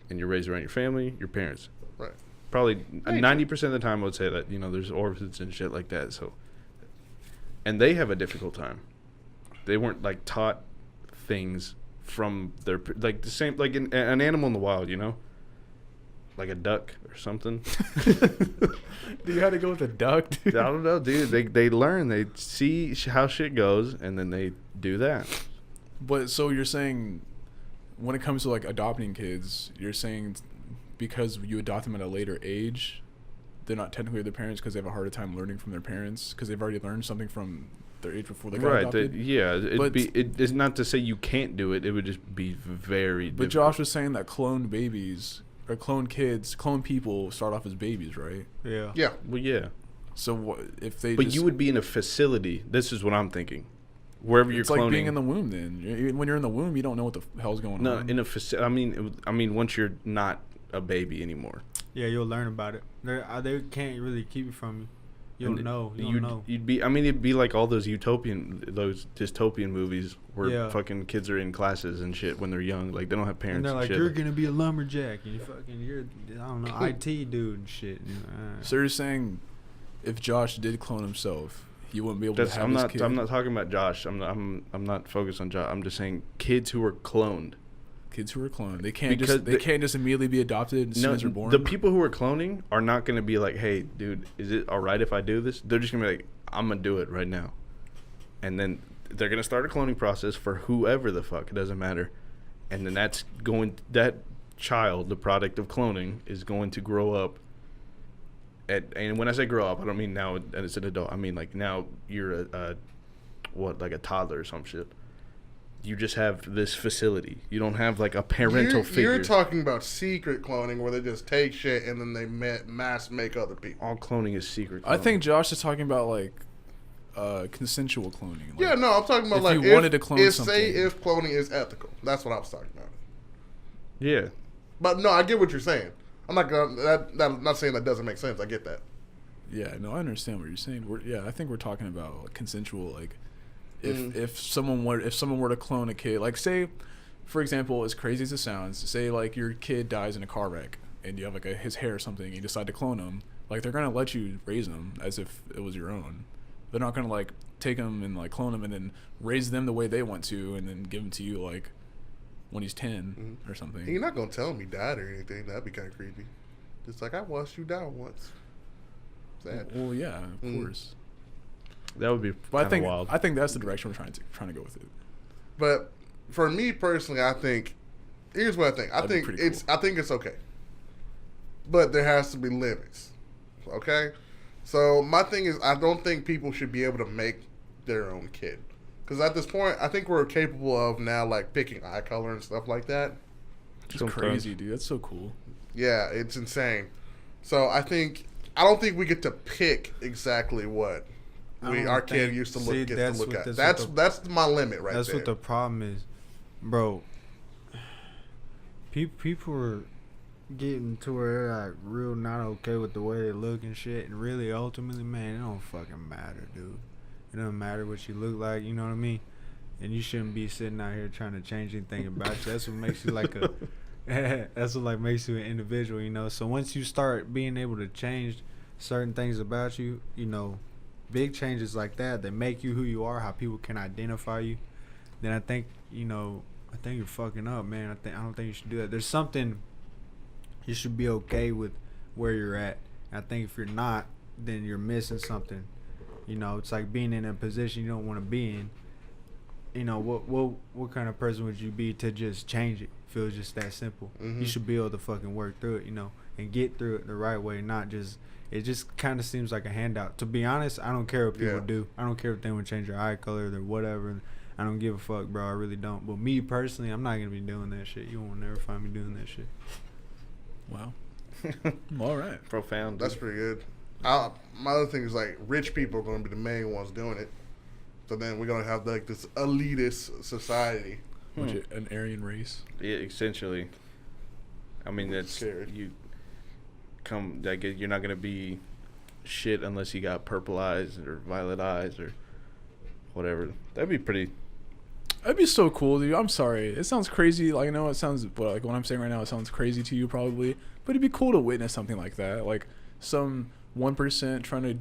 and you're raised around your family, your parents. Right. Probably Nature. 90% of the time, I would say that there's orphans and shit like that. So, and they have a difficult time. They weren't like taught things from their like the same like an animal in the wild, like a duck or something. Do you have to go with a duck, dude? I don't know, dude. They learn. They see how shit goes, and then they do that. But so you're saying, when it comes to like adopting kids, you're saying because you adopt them at a later age, they're not technically their parents because they have a harder time learning from their parents because they've already learned something from their age before they got adopted. It's not to say you can't do it. It would just be very. But difficult. Josh was saying that cloned babies or cloned kids, cloned people start off as babies, right? Yeah. Yeah. Well, yeah. So what if they? But just, you would be in a facility. This is what I'm thinking. Wherever you're it's cloning. like being in the womb. Then when you're in the womb, you don't know what the hell's going No, on. in a facility. I mean, once you're not a baby anymore. Yeah, you'll learn about it. They can't really keep it from you. You'll know. You'll know. You'd be. I mean, it'd be like all those dystopian movies where fucking kids are in classes and shit when they're young. Like they don't have parents. And they're like, shit. you're gonna be a lumberjack, and you're I don't know, IT dude and shit. So you're saying, if Josh did clone himself, he wouldn't be able to have his kid? I'm not talking about Josh. I'm not focused on Josh. I'm just saying kids who are cloned. Kids who are cloned, they can't just immediately be adopted as soon as they're born. The people who are cloning are not going to be like, hey, dude, is it all right if I do this? They're just going to be like, I'm going to do it right now. And then they're going to start a cloning process for whoever the fuck. It doesn't matter. And then that child, the product of cloning, is going to grow up. And when I say grow up, I don't mean now as an adult. I mean like now you're like a toddler or some shit. You just have this facility. You don't have like a parental figure. You're talking about secret cloning where they just take shit and then they mass make other people. All cloning is secret cloning. I think Josh is talking about like consensual cloning. Like, Yeah, no, I'm talking about if like you wanted to clone something. Say if cloning is ethical. That's what I was talking about. Yeah. But no, I get what you're saying. I'm not gonna. I'm not saying that doesn't make sense. I get that. Yeah, no, I understand what you're saying. I think we're talking about like, consensual. Like, if someone were to clone a kid, like say, for example, as crazy as it sounds, say like your kid dies in a car wreck and you have like his hair or something, and you decide to clone him. Like they're gonna let you raise him as if it was your own. They're not gonna like take him and like clone him and then raise them the way they want to and then give him to you like when he's 10 or something. And you're not gonna tell him he died or anything. That'd be kind of creepy. Just like I watched you die once. Sad. Well, yeah, of course. That would be But wild. I think that's the direction we're trying to go with it. But for me personally, I think here's what I think. I think it's okay. But there has to be limits. Okay? So my thing is I don't think people should be able to make their own kid. Because at this point, I think we're capable of now like picking eye color and stuff like that. It's crazy, dude. That's so cool. Yeah, it's insane. So I don't think we get to pick exactly what our kid used to look at. That's my limit right there. That's what the problem is, bro. People are getting to where they're like real not okay with the way they look and shit, and really ultimately, man, it don't fucking matter, dude. It doesn't matter what you look like, you know what I mean? And you shouldn't be sitting out here trying to change anything about you. That's what makes you like a that's what like makes you an individual, you know. So once you start being able to change certain things about you, you know, big changes like that make you who you are, how people can identify you, then I think you're fucking up, man. I don't think you should do that. There's something you should be okay with where you're at. I think if you're not, then you're missing something. You know, it's like being in a position you don't want to be in. You know, what kind of person would you be to just change it? If it was just that simple. You should be able to fucking work through it, you know, and get through it the right way, not just. It just kind of seems like a handout. To be honest, I don't care what people do. I don't care if they want to change their eye color or whatever. I don't give a fuck, bro. I really don't. But me personally, I'm not gonna be doing that shit. You won't never find me doing that shit. Wow. All right. Profound. That's pretty good. My other thing is like rich people are going to be the main ones doing it. So then we're going to have like this elitist society. An Aryan race. Yeah, essentially. I mean, that's Scared. You're not gonna be shit unless you got purple eyes or violet eyes or whatever. That'd be pretty. That'd be so cool, dude. I'm sorry. It sounds crazy. Like, I know it sounds, like what I'm saying right now, it sounds crazy to you probably, but it'd be cool to witness something like that. Like some 1% trying to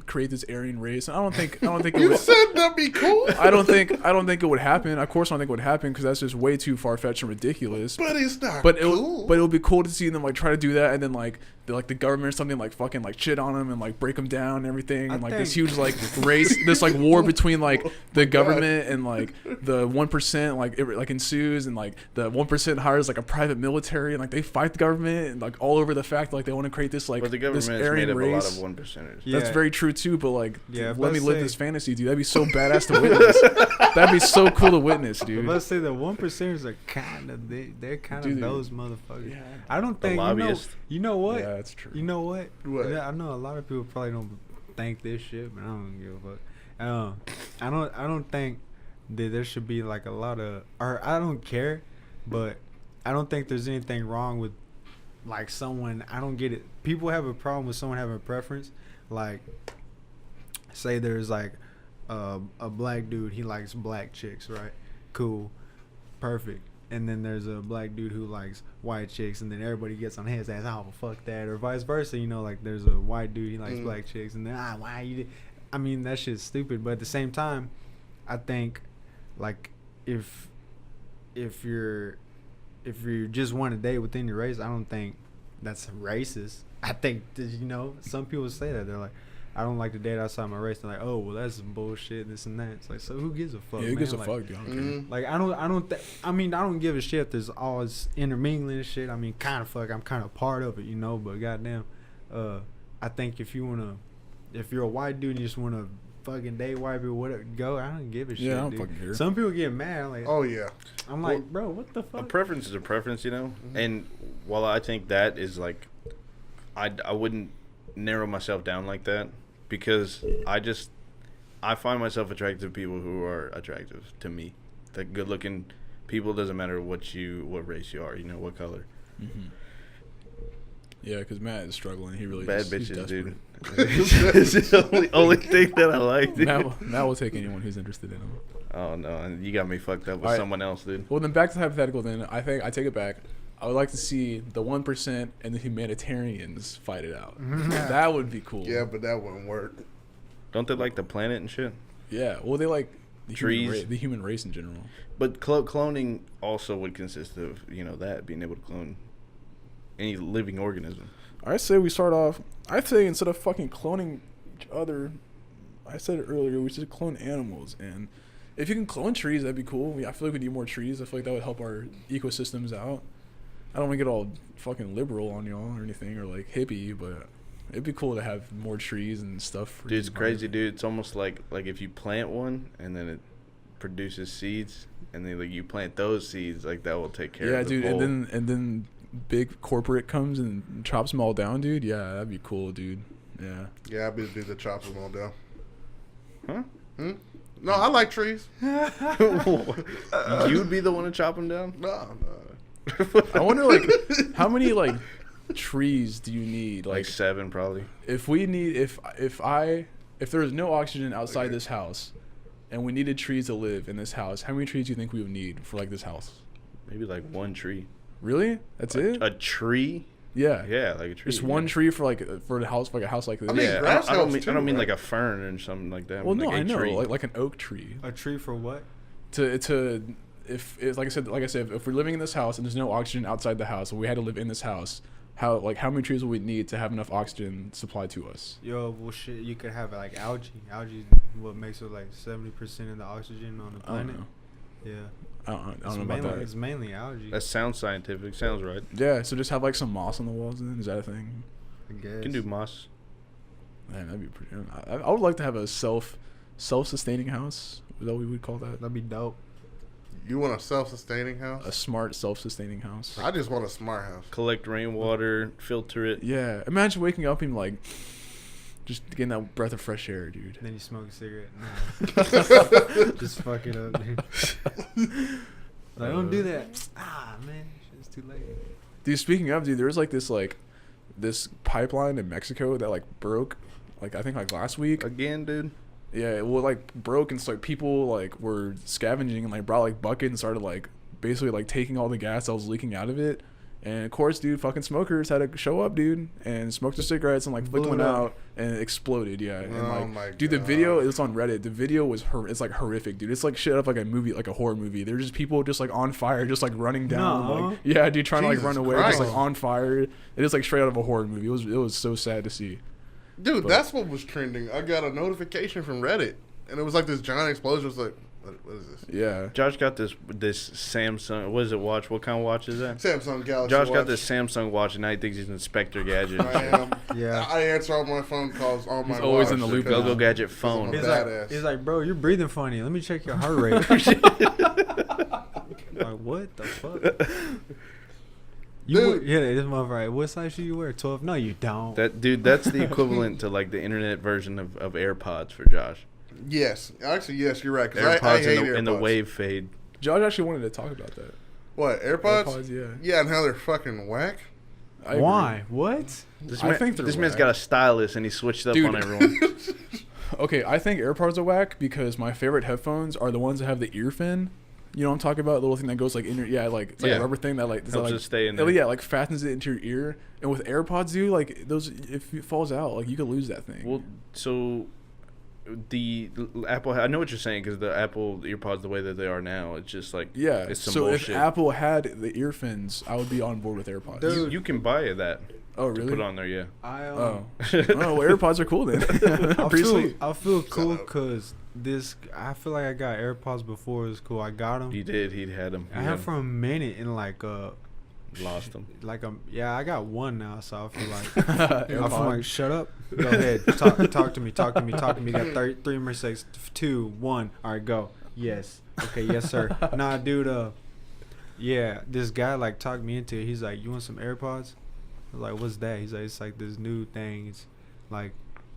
create this Aryan race. I don't think it You would. said that'd be cool. I don't think it would happen. Of course, I don't think it would happen because that's just way too far fetched and ridiculous. But it's not But cool. it would be cool to see them like try to do that, and then like the government or something like fucking like shit on them and like break them down and everything, and like this huge like race, this like war between like the government and like the 1%, like it like ensues, and like the 1% hires like a private military, and like they fight the government and like all over the fact like they want to create this like But the this government is Aryan made up race. a lot of 1%ers. Yeah. That's very true too, but like, Yeah, let me let's live say- this fantasy, dude. That'd be so badass to witness. That'd be so cool to witness, dude. Let's say the 1%ers are kind of they're kind of Dude. those motherfuckers. Yeah. I don't think lobbyists. you know what? Yeah, that's true. You know what? What? I know a lot of people probably don't think this shit, but I don't give a fuck. I don't think that there should be like a lot of, or I don't care, but I don't think there's anything wrong with like someone. I don't get it. People have a problem with someone having a preference. Like, say there's like a black dude, he likes black chicks, right? Cool, perfect. And then there's a black dude who likes white chicks, and then everybody gets on his ass, oh, well, fuck that, or vice versa. You know, like there's a white dude, he likes black chicks, and then why you? I mean, that shit's stupid. But at the same time, I think like if you're just want to date within your race, I don't think that's racist. I think that, you know, some people say that they're like, I don't like to date outside my race. They're like, oh, well, that's some bullshit, this and that. It's like, so who gives a fuck? Yeah, who gives a like, fuck, dude? I don't care. Like, I don't give a shit if there's all this intermingling and shit. I mean, kind of fuck, I'm kind of part of it, you know, but goddamn, I think if you're a white dude and you just want to fucking date white people, whatever, go, I don't give a shit, Yeah, I don't dude. fucking care. Some people get mad, like, Oh yeah. I'm like, bro, what the A fuck? preference is a preference, you know. And while I think that is like, I wouldn't narrow myself down like that, because I find myself attracted to people who are attractive to me. The good looking people, doesn't matter what race you are, you know, what color. Mm-hmm. Yeah, because Matt is struggling. He really Bad is. He's bitches, desperate. dude. It's the only thing that I like, dude. Matt will take anyone who's interested in him. Oh no, and you got me fucked up with Alright. someone else, dude. Well, then back to the hypothetical. Then I think I take it back. I would like to see the 1% and the humanitarians fight it out. That would be cool. Yeah, but that wouldn't work. Don't they like the planet and shit? Yeah. Well, they like the Trees. the human race in general. But cloning also would consist of, you know, that being able to clone any living organism. I say we start off. I say instead of fucking cloning each other, I said it earlier, we should clone animals. And if you can clone trees, that'd be cool. I feel like we need more trees. I feel like that would help our ecosystems out. I don't want to get all fucking liberal on y'all or anything, or like hippie, but it'd be cool to have more trees and stuff. For Dude, it's the crazy, environment. dude. It's almost like if you plant one and then it produces seeds, and then like you plant those seeds, like that will take care Yeah, of the dude, whole. and then big corporate comes and chops them all down, dude. Yeah, that'd be cool, dude. Yeah. Yeah, I'd be the dude that chops them all down. Huh? No, I like trees. You'd be the one to chop them down? No. I wonder, like, how many like trees do you need? Like 7 probably. If we need, if there was no oxygen outside this house, and we needed trees to live in this house, how many trees do you think we would need for like this house? Maybe like 1 tree. Really? That's it? A tree? Yeah. Yeah, like a tree. Just one tree for a house like this. I mean, Yeah, grass I don't helps mean too, like right? a fern or something like that. Well, like no, a I know, tree. like an oak tree. A tree for what? If like I said, if we're living in this house and there's no oxygen outside the house, and we had to live in this house, how many trees would we need to have enough oxygen supplied to us? Yo, well, shit, you could have like algae. Algae, what makes it like 70% of the oxygen on the I don't planet? know. Yeah. I don't know about that. It's mainly algae. That sounds scientific. Sounds right. Yeah, so just have like some moss on the walls. Then is that a thing? I guess. You can do moss. Man, that'd be pretty. I would like to have a self-sustaining house. Is that what we would call that? That'd be dope. You want a self-sustaining house? A smart self-sustaining house. I just want a smart house. Collect rainwater, filter it. Yeah, imagine waking up and like just getting that breath of fresh air, dude. Then you smoke a cigarette. Nah. Just fuck it up, dude. Like, don't do that. Ah, man, it's too late. Dude, speaking of, dude, there was like this pipeline in Mexico that like broke, like I think like last week. Again, dude. Yeah, well, like broke, and so like people like were scavenging and like brought like buckets and started like basically like taking all the gas that was leaking out of it. And of course, dude, fucking smokers had to show up, dude, and smoke the cigarettes and like flick one out, and it exploded, yeah. And Oh my dude, the God. video is on Reddit. The video was it's like horrific, dude. It's like shit out of like a movie, like a horror movie. They're just people just like on fire, just like running down, No. like yeah, dude, trying to like Jesus run away, Christ. just like on fire. It is like straight out of a horror movie. It was so sad to see. Dude, But- that's what was trending. I got a notification from Reddit, and it was like this giant explosion. It was like, what is this? Yeah. Josh got this Samsung. What is it? Watch? What kind of watch is that? Samsung Galaxy Josh Watch. got this Samsung watch, and now he thinks he's Inspector Gadget. I am. Yeah. I answer all my phone calls on my He's always watch in the loop. because- Go Gadget phone. He's He's badass. he's like, bro, you're breathing funny. Let me check your heart rate. Like, what the fuck? You Dude. wear, yeah, this motherfucker. What size shoe you wear? 12? No, you don't. That's the equivalent to like the internet version of AirPods for Josh. Yes, actually, yes, you're right. 'cause AirPods I hate in the AirPods. wave fade. Josh actually wanted to talk about that. What, AirPods? AirPods, yeah. Yeah, and how they're fucking whack. I agree. Why? What? I think they're this man's whack. got a stylist, and he switched up Dude. on everyone. Okay, I think AirPods are whack because my favorite headphones are the ones that have the ear fin. You know what I'm talking about? The little thing that goes like in your, yeah, like it's like Yeah. a rubber thing that like Helps like, it stay in oh, there. yeah, like fastens it into your ear. And with AirPods, dude, like those, if it falls out, like you could lose that thing. Well, so the Apple, I know what you're saying because the Apple EarPods, the way that they are now, it's just like yeah. it's some So bullshit. if Apple had the ear fins, I would be on board with AirPods. Dude. you can buy that Oh to really? put on there, yeah. I Oh, oh, well, AirPods are cool then. I Pretty feel sweet. I feel cool up. because I feel like I got AirPods before it was cool. I got them. He did. He had them. I had for a minute and like Lost them. yeah, I got one now, so I feel like I feel AirPod. like shut up. Go ahead, talk to me. Got 3 more seconds. 2, 1. All right, go. Yes. Okay. Yes, sir. Nah, dude. Yeah, this guy like talked me into it. He's like, "You want some AirPods?" I was like, "What's that?" He's like, "It's like this new thing. It's like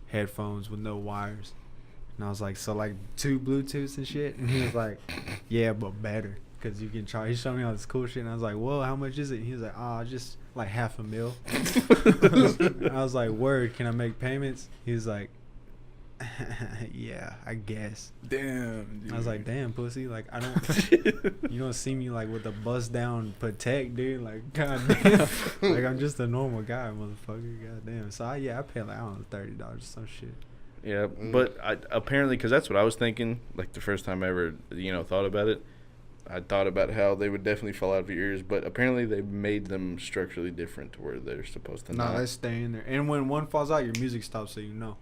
headphones with no wires." And I was like, "So like 2 Bluetooths and shit?" And he was like, "Yeah, but better." Cause you can charge. He showed me all this cool shit, and I was like, "Whoa, how much is it?" And he was like, "Oh, just like $500,000." I was like, "Word, can I make payments?" He was like, "Yeah, I guess." Damn. Dude. I was like, "Damn, pussy, like I don't, you don't see me like with a bust down Protect, dude. Like, goddamn, like I'm just a normal guy, motherfucker. Goddamn." So I paid like I don't know $30 or some shit. Yeah, but apparently, because that's what I was thinking. Like the first time I ever, thought about it, I thought about how they would definitely fall out of your ears. But apparently, they made them structurally different to where they're supposed to No, not. they stay in there, and when one falls out, your music stops, so you know.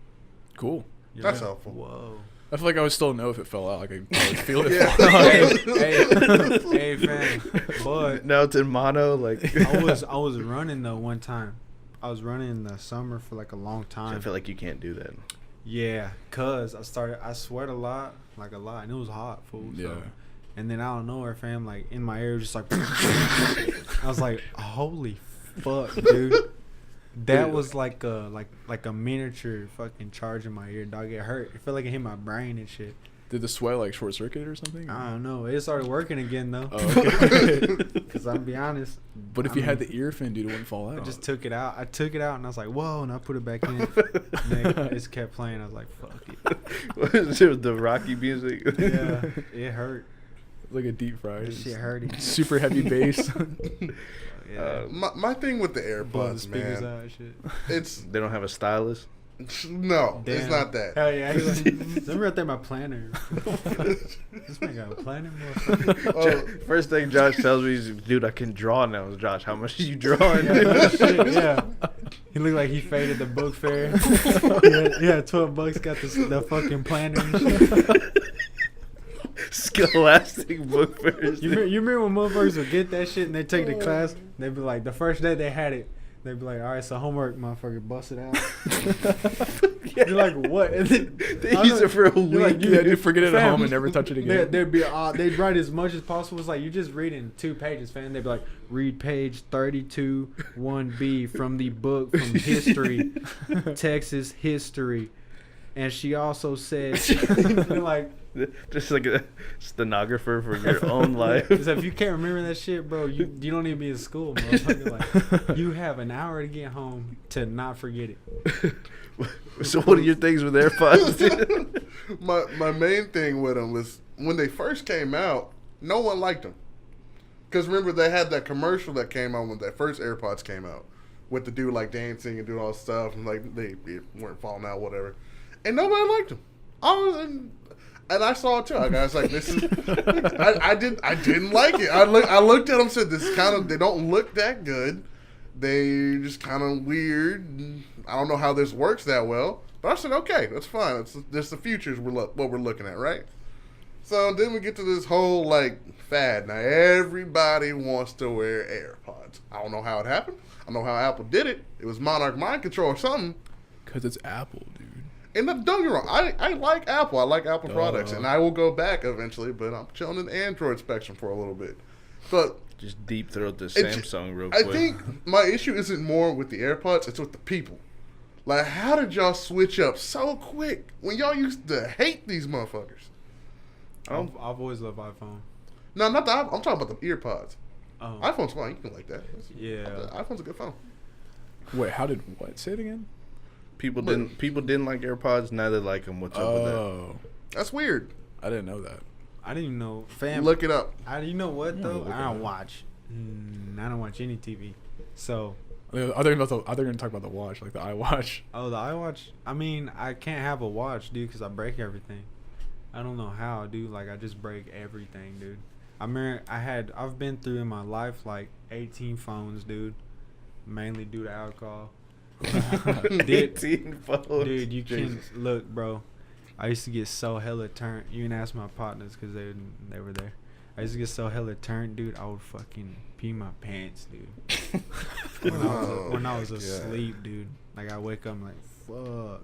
Cool. You That's know? helpful. Whoa. I feel like I would still know if it fell out. Like I would feel it. Yeah. fall out. hey, fam, but No, it's in mono. Like I was running though one time. I was running in the summer for like a long I time. feel like you can't do that. Yeah, cause I sweat a lot, and it was hot, fool. So. Yeah. And then out of nowhere, fam, like in my ear, just like I was like, holy fuck, dude. That was like a miniature fucking charge in my ear, dog. It hurt. It felt like it hit my brain and shit. Did the sweat like short circuit or something? I don't know. It started working again though. Oh, okay. Cause I'll be honest. But if you had the ear fin, dude, it wouldn't fall out. I just took it out. I took it out and I was like, whoa, and I put it back in. And it just kept playing. I was like, fuck it. What is it with the Rocky music? Yeah, it hurt. like a deep fry. This shit hurting. Super heavy bass. Yeah. My thing with the Blow the AirPods, speakers man, out and shit. it's They don't have a stylist. no, it's Damn. not that. Hell yeah. He's like, let me write that my planner. This man got a planner, motherfucker. Oh, First thing Josh tells me is, "Dude, I can draw now." Josh, how much are you drawing? Yeah, shit, yeah. He looked like he faded the book fair. Yeah, $12 got the fucking planner and shit. Scholastic book fairs. You remember when motherfuckers would get that shit and they take the class? They'd be like, the first day they had it, they'd be like, all right, so homework, motherfucker, bust it out. You're like, what? And then, They use it for a week. like, Yeah, dude, forget it at Fam, home and never touch it again. They'd write as much as possible. It's like you just reading 2 pages, fam. They'd be like, read page 32, 1B from the book from history, Texas history, and she also said, like, Just like a stenographer for your own life. because if you can't remember that shit, bro, you don't need to be in school, motherfucker. Like, you have an hour to get home to not forget it. So what are your things with AirPods? my main thing with them was when they first came out, no one liked them. Because remember, they had that commercial that came out when that first AirPods came out, with the dude like dancing and doing all this stuff, and like they weren't falling out, whatever, and nobody liked them. And I saw it too. I was like, this is. I didn't like it. I looked at them and said, this they don't look that good. They just kind of weird. I don't know how this works that well. But I said, okay, that's fine. It's just the future's what we're looking at, right? So then we get to this whole like fad. Now everybody wants to wear AirPods. I don't know how it happened. I don't know how Apple did it. It was Monarch Mind Control or something. Because it's Apple, dude. And don't get me wrong, I like Apple. I like Apple products, and I will go back eventually. But I'm chilling in the Android spectrum for a little bit. But just deep throat the Samsung real I quick. think my issue isn't more with the AirPods; it's with the people. Like, how did y'all switch up so quick when y'all used to hate these motherfuckers? I've always loved iPhone. No, not the iPhone. I'm talking about the earpods. Oh. iPhone's fine. You can like that. Yeah. iPhone's a good phone. Wait, how did what? Say it again. People didn't like AirPods. Now they like them. What's up with that? Oh, That's weird. I didn't know that. I didn't even know. Fam, Look it up. you know what though? look it I don't up. watch. I don't watch any TV. So, Are they going to talk about the watch, like the iWatch? the iWatch. I mean, I can't have a watch, dude, because I break everything. I don't know how, dude. Like, I just break everything, dude. I've been through in my life like 18 phones, dude. Mainly due to alcohol. 18 phones. Dude, you Jesus. can look, bro. I used to get so hella turned. You can ask my partners because they were there. I used to get so hella turned, dude. I would fucking pee my pants, dude. when I was asleep, dude. Like, I wake up, I'm like, fuck.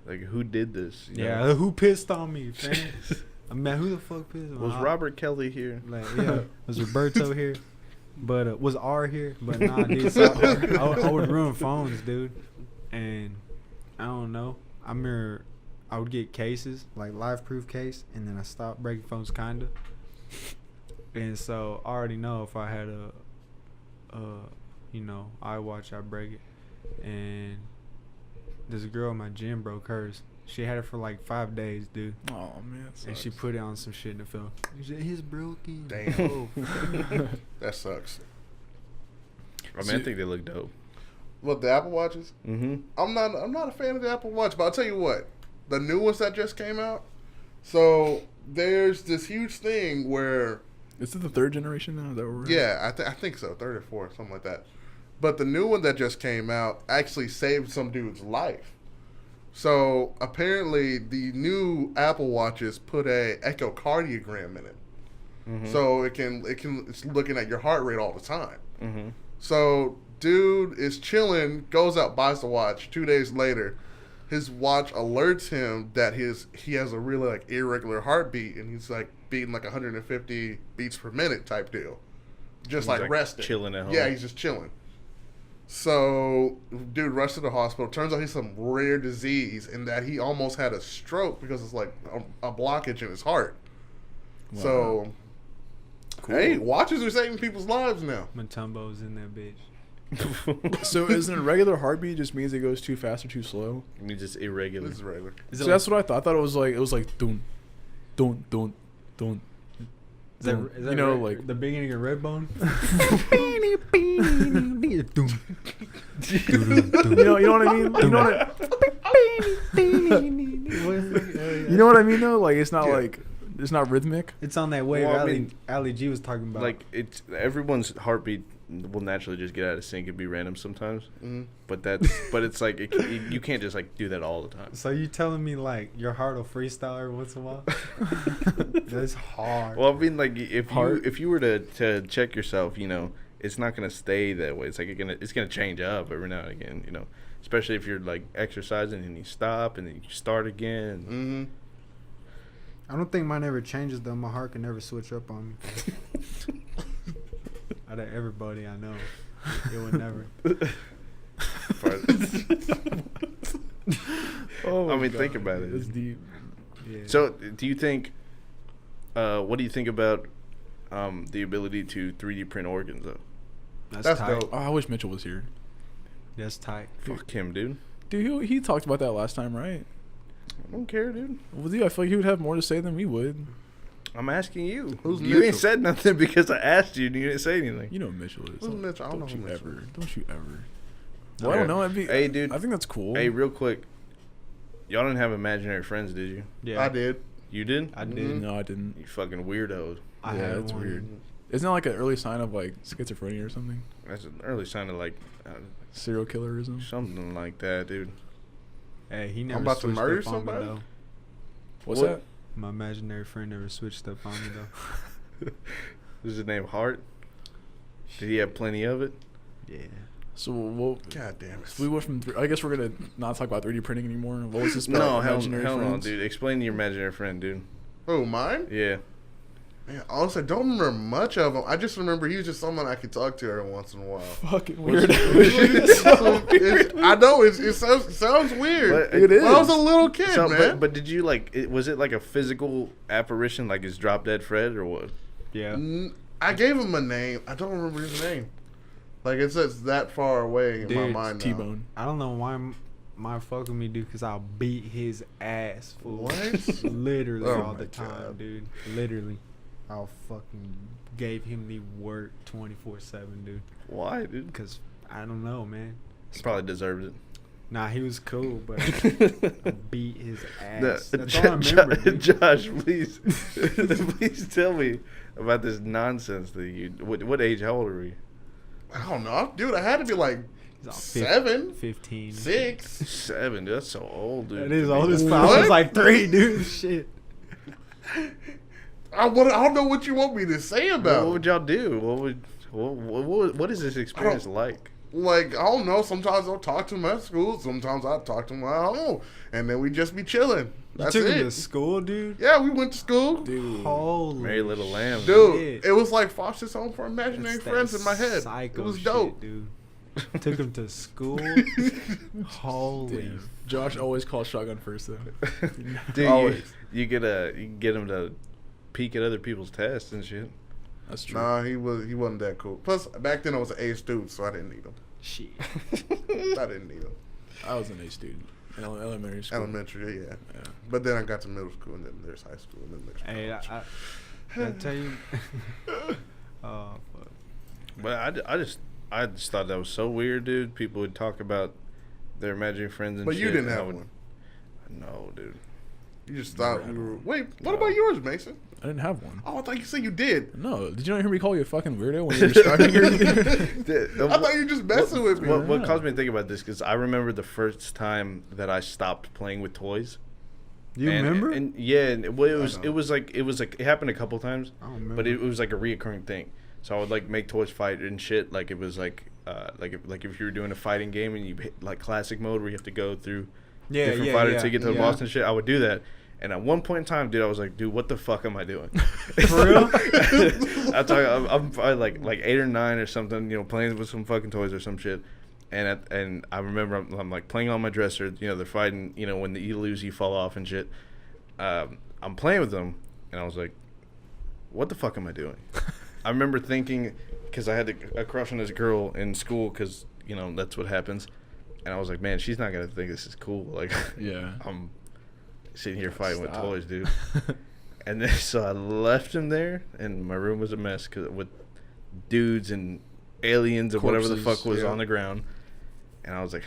Like, who did this? You Yeah, know? who pissed on me, fam? I mean, who the fuck pissed on me? Was Robert Kelly here? Like, yeah, was Roberto here? But was R here? But nah, dude. So I would ruin phones, dude. And I don't know. I remember I would get cases, like live proof case, and then I stopped breaking phones, kinda. And so I already know if I had a iWatch, I'd break it. And this girl in my gym broke hers. She had it for like 5 days, dude. Oh man, And she put it on some shit and it fell. She said, "He's broken." Damn. Oh. That sucks. I mean, I think they look dope. What, the Apple Watches? Mm-hmm. I'm not a fan of the Apple Watch, but I'll tell you what. The new ones that just came out. So there's this huge thing where. Is it the third generation now? Is that what we're at? Yeah, I think so. Third or fourth, something like that. But the new one that just came out actually saved some dude's life. So apparently, the new Apple Watches put a echocardiogram in it, so it's looking at your heart rate all the time. Mm-hmm. So dude is chilling, goes out, buys the watch. 2 days later, his watch alerts him that he has a really like irregular heartbeat, and he's like beating like 150 beats per minute type deal, just He's, like resting, chilling at home. Yeah, he's just chilling. So, dude rushed to the hospital. Turns out he's some rare disease, and that he almost had a stroke because it's like a blockage in his heart. Wow. So, hey, watches are saving people's lives now. Matumbo's in that bitch. So isn't a regular heartbeat just means it goes too fast or too slow? I mean, just irregular. This is regular. Is So it that's what I thought. I thought it was like dun, dun, dun, dun. Is that You know, like the beginning of Redbone? you know what I mean? You know what I mean though? Like it's not like it's not rhythmic. It's on that wave. Well, I mean, Ali G was talking about. Like, it's everyone's heartbeat will naturally just get out of sync and be random sometimes. Mm-hmm. But it's like you can't just like do that all the time. So you telling me like your heart will freestyle every once in a while? That's hard. Well, I mean, like if you were to check yourself, you know, it's not gonna stay that way. It's like it's gonna change up every now and again, you know. Especially if you're like exercising and you stop and then you start again. Mm-hmm. I don't think mine ever changes though. My heart can never switch up on me. Out of everybody I know, it would never. Oh, I mean, think about it. It's deep. Yeah. So, do you think? What do you think about the ability to 3D print organs, though? That's tight. dope. Oh, I wish Mitchell was here. That's tight. Fuck him, dude. Dude, he talked about that last time, right? I don't care, dude. With you, I feel like he would have more to say than we would. I'm asking you. Who's You ain't Mitchell? said nothing because I asked you and you didn't say anything. You know who Mitchell is. Who's Mitchell? I don't know Don't who you Mitchell ever. is. Don't you ever. Well, I don't know. Hey, dude. I think that's cool. Hey, real quick. Y'all didn't have imaginary friends, did you? Yeah, I did. You did? I did. No, I didn't. You fucking weirdos. I Yeah, had that's one. weird. Isn't that like an early sign of like schizophrenia or something? That's an early sign of like Serial killerism? something like that, dude. Hey, he never I'm about to switched murder up on me, somebody? though. What's What? that? My imaginary friend never switched up on me though. Is his name Hart? Did he have plenty of it? Yeah. So we'll. God damn it. So we went from. I guess we're gonna not talk about 3D printing anymore. What was this about? No, hell Imaginary no, friends? dude. Explain your imaginary friend, dude. Oh, mine? Yeah. Man, honestly, I don't remember much of him. I just remember he was just someone I could talk to every once in a while. Fucking weird. I know it sounds weird. But it When I was is. a little kid, So, man. but did you like? Was it like a physical apparition, like his Drop Dead Fred, or what? Yeah. I gave him a name. I don't remember his name. Like it's that far away in my Dude, mind now. T-Bone. I don't know why my fuck with me, dude, because I'll beat his ass. Fool. What? Literally Oh all my the time, God. dude. Literally. I'll fucking gave him the work 24/7, dude. Why, dude? Because I don't know, man. He probably deserved it. Nah, he was cool, but I beat his ass. No, That's all I remember, dude. Josh, please, please tell me about this nonsense that you. What age? How old are you? I don't know, dude. I had to be like He's all 7, 15. 6. 7, dude. That's so old, dude. It is to be- old as fuck. I What? was like 3, dude. Shit. I don't know what you want me to say about. What would y'all do? What is this experience like? Like, I don't know. Sometimes I'll talk to him at school. Sometimes I'll talk to him at home. And then we just be chilling. You That's took him it. to school, dude? Yeah, we went to school. Dude. Holy Mary Little Lamb. Dude, shit. it was like Foster's Home for Imaginary That's that Friends in my head. psycho It was shit, dope. dude. Took him to school. Holy. Damn. Josh always calls shotgun first though. Dude, Always. you can get him to peek at other people's tests and shit. That's true. Nah, he wasn't that cool. Plus, back then I was an A student, so I didn't need him. Shit. I didn't need him. I was an A student in elementary school. Elementary, yeah. Yeah. But then I got to middle school, and then there's high school, and then there's Hey, college. I tell you. Oh, fuck. But I just thought that was so weird, dude. People would talk about their imaginary friends and But shit. you didn't and I have would- one. No, dude. You just thought Never you had were. one. Wait, what No. about yours, Mason? I didn't have one. Oh, I thought you said you did. No, did you not hear me call you a fucking weirdo when you were describing everything? I thought you were just messing with me. What caused me to think about this? Because I remember the first time that I stopped playing with toys. You remember? And yeah, and, well, know. it was like it happened a couple times, I don't remember. but it was like a reoccurring thing. So I would like make toys fight and shit. Like it was like if you were doing a fighting game and you hit like classic mode where you have to go through different fighters to get to the boss and shit. I would do that. And at one point in time, dude, I was like, dude, what the fuck am I doing? For real? I'm probably like 8 or 9 or something, playing with some fucking toys or some shit. And I remember I'm like playing on my dresser, they're fighting, when you lose, you fall off and shit. I'm playing with them, and I was like, what the fuck am I doing? I remember thinking, because I had a crush on this girl in school, because, that's what happens. And I was like, man, she's not going to think this is cool. Like, Yeah. I'm sitting here fighting with Stop. toys, dude. And then so I left him there, and my room was a mess with dudes and aliens and whatever the Corpses, fuck was yeah. on the ground. And I was like,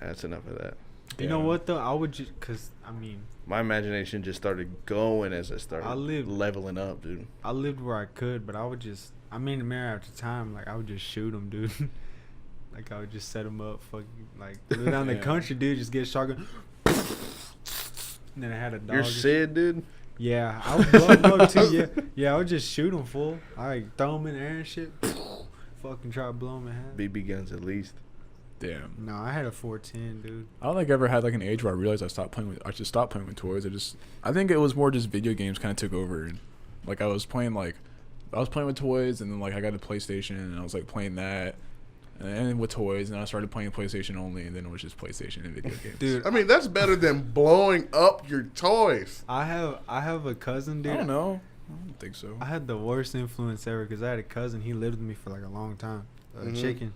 that's enough of that. You know what, though? I would just, because, I mean, My imagination just started going as I started leveling up, dude. I lived where I could, but I would just, marry after time, like, I would just shoot them, dude. Like, I would just set them up, fucking, like, live down the Yeah. country, dude, just get a shotgun. And then I had a dog. You're and shit. Sid, dude. Yeah, I would blow them up, too, yeah. Yeah, I would just shoot them full. I, like, throw them in the air and shit. Fucking try to blow them in half. BB guns at least. Damn. No, I had a 410, dude. I don't think I ever had like an age where I realized I just stopped playing with toys. I think it was more just video games kind of took over. Like I was playing with toys, and then like I got a PlayStation, and I was like playing that, and with toys, and I started playing PlayStation only, and then it was just PlayStation and video games. Dude, I mean, that's better than blowing up your toys. I have a cousin, dude. I don't know. I don't think so. I had the worst influence ever because I had a cousin. He lived with me for like a long time. Mhm. Chicken.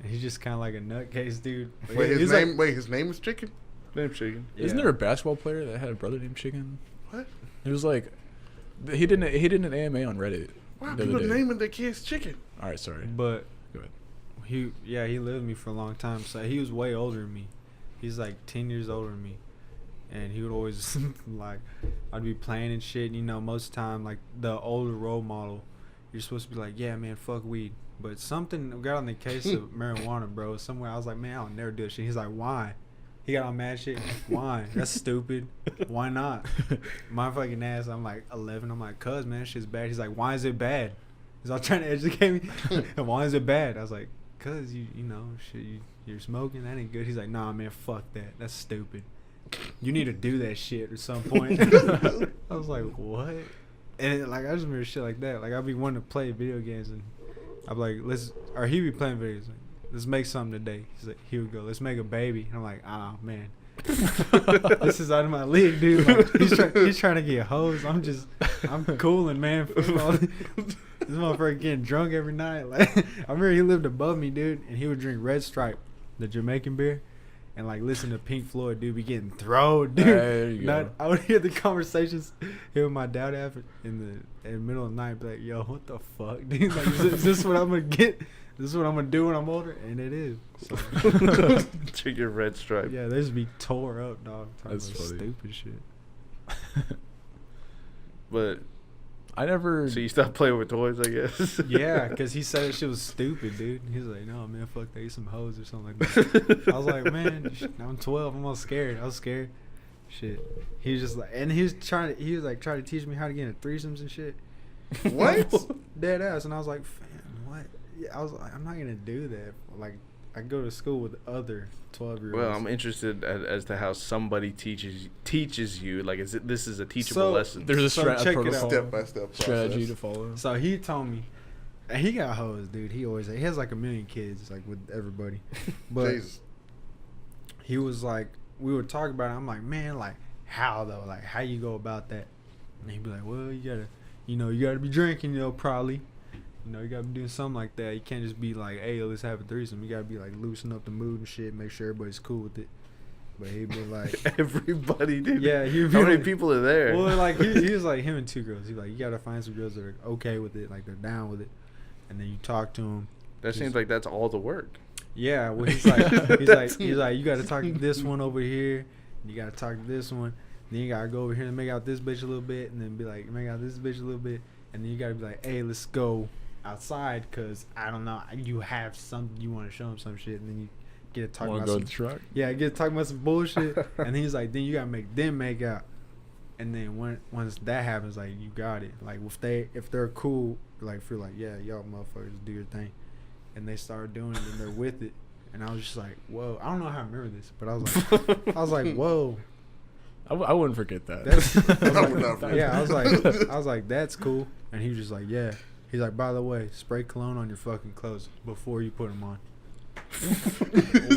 And he's just kind of like a nutcase, dude. But Wait, he's his like- name? Wait, his name is Chicken. Named Chicken. Isn't there a basketball player that had a brother named Chicken? What? It was like he did an AMA on Reddit. Why the people other day. naming their kids Chicken? All right, sorry. But Go ahead. he lived with me for a long time. So he was way older than me. He's like 10 years older than me. And he would always like, I'd be playing and shit. You know, most of the time, like the older role model, you're supposed to be like, yeah, man, fuck weed. But something got on the case of marijuana, bro. Somewhere I was like, man, I'll never do that shit. He's like, why? He got on mad shit. Why? That's stupid. Why not? My fucking ass. I'm like 11. I'm like, cuz, man, that shit's bad. He's like, why is it bad? He's all trying to educate me. And why is it bad? I was like, cuz you know, shit, you're smoking. That ain't good. He's like, nah, man, fuck that. That's stupid. You need to do that shit at some point. I was like, what? And like, I just remember shit like that. Like, I'd be wanting to play video games, and I'd be like, he'd be playing videos. Like, let's make something today. He's like, here we go. Let's make a baby. And I'm like, oh, man. This is out of my league, dude. Like, he's trying to get hoes. I'm cooling, man. This motherfucker getting drunk every night. Like, I remember he lived above me, dude, and he would drink Red Stripe, the Jamaican beer. And like listen to Pink Floyd, dude, be getting thrown, dude. There you go. I would hear the conversations him and my dad have in the middle of the night, be like, "Yo, what the fuck, dude? Like, is this what I'm gonna get? This is what I'm gonna do when I'm older?" And it is. So, Drink your Red Stripe. yeah, they just be tore up, dog. Talking That's about funny. stupid shit. But I never. so you stopped playing with toys, I guess. Yeah, because he said that shit was stupid, dude. He was like, "No, man, fuck that. Eat some hoes or something like that." I was like, "Man, I'm 12. I'm all scared. I was scared." Shit. He was just like, and he was trying to teach me how to get into threesomes and shit. What? Dead ass. And I was like, "Fam, what?" Yeah, I was like, "I'm not gonna do that." Like, I go to school with other 12-year-olds. Well, I'm interested as to how somebody teaches you. Like, this is a teachable So, lesson? There's a So check it out. Step-by-step strategy to process. follow. So he told me, and he got hoes, dude. He has like a million kids, like with everybody. But Jesus. he was like, we would talk about it. I'm like, man, like how though? Like how you go about that? And he'd be like, well, you gotta be drinking, probably. You gotta be doing something like that. You can't just be like, hey, let's have a threesome. You gotta be like loosen up the mood and shit, make sure everybody's cool with it. But he'd be like, Everybody, dude. yeah, he'd be How many like, people are there? well, like he was like him and two girls. He's like, you gotta find some girls that are okay with it, like they're down with it, and then you talk to them. That seems like that's all the work. Yeah, well, he's like, you gotta talk to this one over here, and you gotta talk to this one, then you gotta go over here and make out this bitch a little bit, and then be like, make out this bitch a little bit, and then you gotta be like, hey, let's go outside, cause I don't know, you have something you want to show him some shit, and then you get to talk Want about to go some, to the truck? yeah, get to talking about some bullshit, and he's like, then you gotta make them make out, and then once that happens, like you got it, like if they're cool, like if you're like, yeah, y'all motherfuckers do your thing, and they start doing it and they're with it, and I was just like, whoa, I don't know how I remember this, but I was like, whoa. I wouldn't forget that. I would not forget. Yeah, I was like, that's cool. And he was just like, yeah. He's like, by the way, spray cologne on your fucking clothes before you put them on.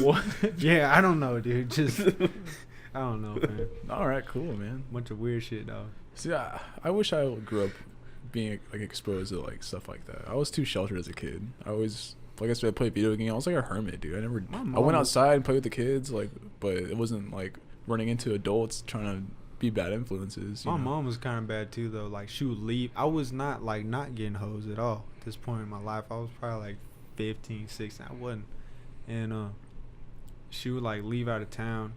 What? Yeah, I don't know, dude. Just, I don't know, man. All right, cool, man. Bunch of weird shit, dog. See, I wish I grew up being like exposed to like stuff like that. I was too sheltered as a kid. I always, like I said, I played video games. I was like a hermit, dude. I went outside and played with the kids, like, but it wasn't like running into adults trying to be bad influences. My mom was kind of bad too, though. Like, she would leave. I was not like not getting hoes at all at this point in my life. I was probably like 15, 16. I wasn't. And she would like leave out of town,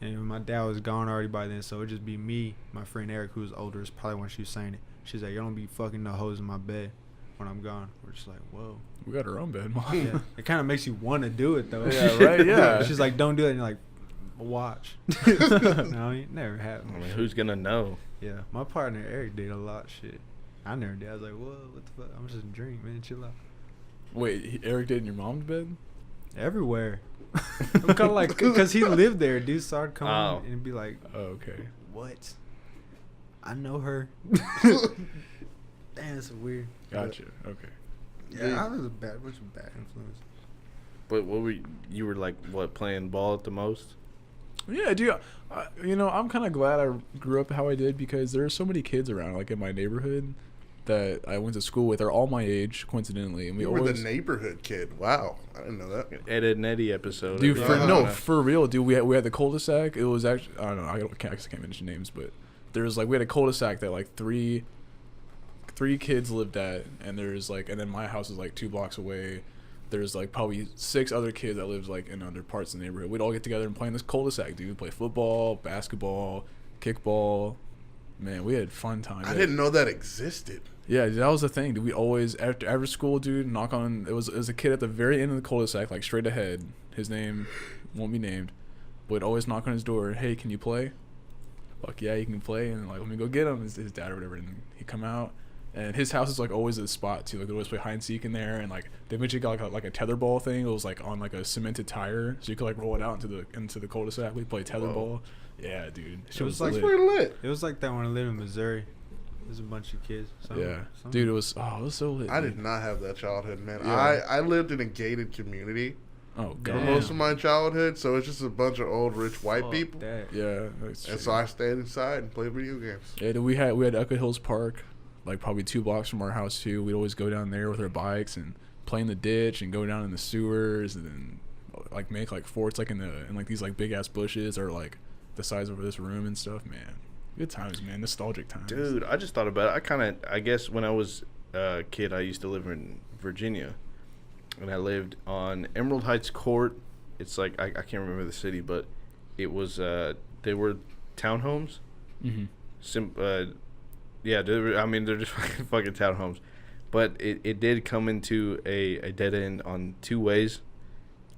and my dad was gone already by then, so it'd just be me, my friend Eric, who was older. Is probably when she was saying it. She's like, "You don't be fucking no hoes in my bed when I'm gone." We're just like, "Whoa." We got our own bed, mom. Yeah, it kind of makes you want to do it though. Yeah, right, yeah. She's like, "Don't do it," and you're like, "Watch." No, it never happened. I mean, who's gonna know? Yeah, my partner Eric did a lot of shit. I never did. I was like, "Whoa, what the fuck? I'm just a drink, man. Chill out." Wait, Eric did in your mom's bed? Everywhere. I'm kind of like, because he lived there, dude. Started coming Oh. and be like, Oh, okay. "What? I know her." Damn, it's weird. Gotcha. Okay. Yeah, I was a bad influence. But you were like what, playing ball at the most? Yeah, dude. I'm kind of glad I grew up how I did because there are so many kids around, like in my neighborhood, that I went to school with are all my age, coincidentally, and we You were always the neighborhood kid. Wow, I didn't know that. Ed and Eddie episode. dude. Yeah. For real, dude. We had the cul-de-sac. It was actually I don't know. I can't mention names, but there's like we had a cul-de-sac that like three kids lived at, and there's like, and then my house is like 2 blocks away. There's like probably 6 other kids that lived like in other parts of the neighborhood. We'd all get together and play in this cul-de-sac, dude. Play football, basketball, kickball. Man, we had fun times. I didn't know that existed. Yeah, that was the thing, dude. We always after school, dude, knock on. It was a kid at the very end of the cul-de-sac, like straight ahead. His name won't be named. We'd always knock on his door. Hey, can you play? Fuck yeah, he can play. And like, let me go get him. His dad or whatever. And he come out, and his house is like always a spot too. Like they always play hide and seek in there. And like they eventually got like a tetherball thing. It was like on like a cemented tire, so you could like roll it out into the cul-de-sac. We play tetherball. Yeah, dude. It was That's like pretty lit. It was like that when I lived in Missouri. There's a bunch of kids. Dude, it was so lit. I dude. did not have that childhood, man. Yeah. I lived in a gated community Oh for god. most of my childhood, so it's just a bunch of old rich white Fuck people. that. Yeah. That's And true. so I stayed inside and played video games. Yeah, dude, we had Echo Hills Park, like probably 2 blocks from our house too. We'd always go down there with our bikes and play in the ditch and go down in the sewers and then like make like forts like in like these like big ass bushes or like the size of this room and stuff. Man, good times, man. Nostalgic times. Dude, I just thought about it. I guess when I was a kid, I used to live in Virginia, and I lived on Emerald Heights Court. It's like I can't remember the city, but it was they were townhomes. Mm-hmm. Yeah, they're just fucking townhomes, but it did come into a dead end on 2 ways,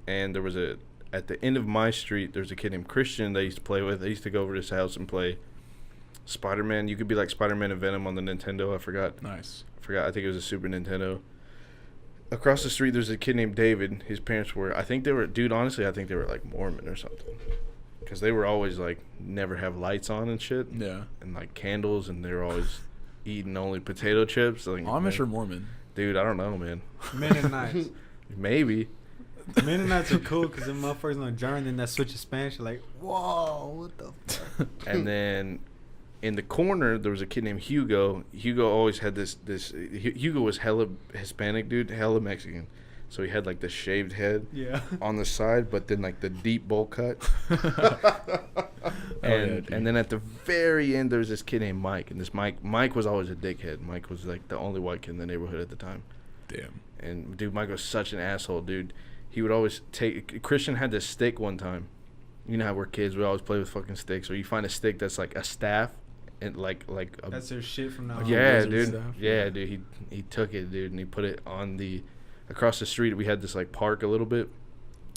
and there was at the end of my street, there's a kid named Christian that I used to play with. I used to go over to his house and play Spider-Man. You could be like Spider-Man and Venom on the Nintendo. I forgot. Nice. I think it was a Super Nintendo. Across the street, there's a kid named David. His parents were, I think they were like Mormon or something. Because they were always like, never have lights on and shit. Yeah. And like candles, and they were always eating only potato chips. Like, Amish or Mormon? Dude, I don't know, man. Mennonites. Maybe. Mennonites are cool because them motherfuckers on German, then that switch to Spanish. You're like, whoa, what the fuck? And then in the corner, there was a kid named Hugo. Hugo always had this. Hugo was hella Hispanic, dude, hella Mexican. So he had like the shaved head Yeah. on the side, but then like the deep bowl cut. yeah, And then at the very end, there was this kid named Mike. And this Mike was always a dickhead. Mike was like the only white kid in the neighborhood at the time. Damn. And dude, Mike was such an asshole, dude. He would always Christian had this stick one time. You know how we're kids, we always play with fucking sticks. Or you find a stick that's like a staff, and like a, That's their shit from now on. yeah, lizard dude. staff? Yeah, dude. He took it, dude, and he put it on across the street. We had this like park a little bit.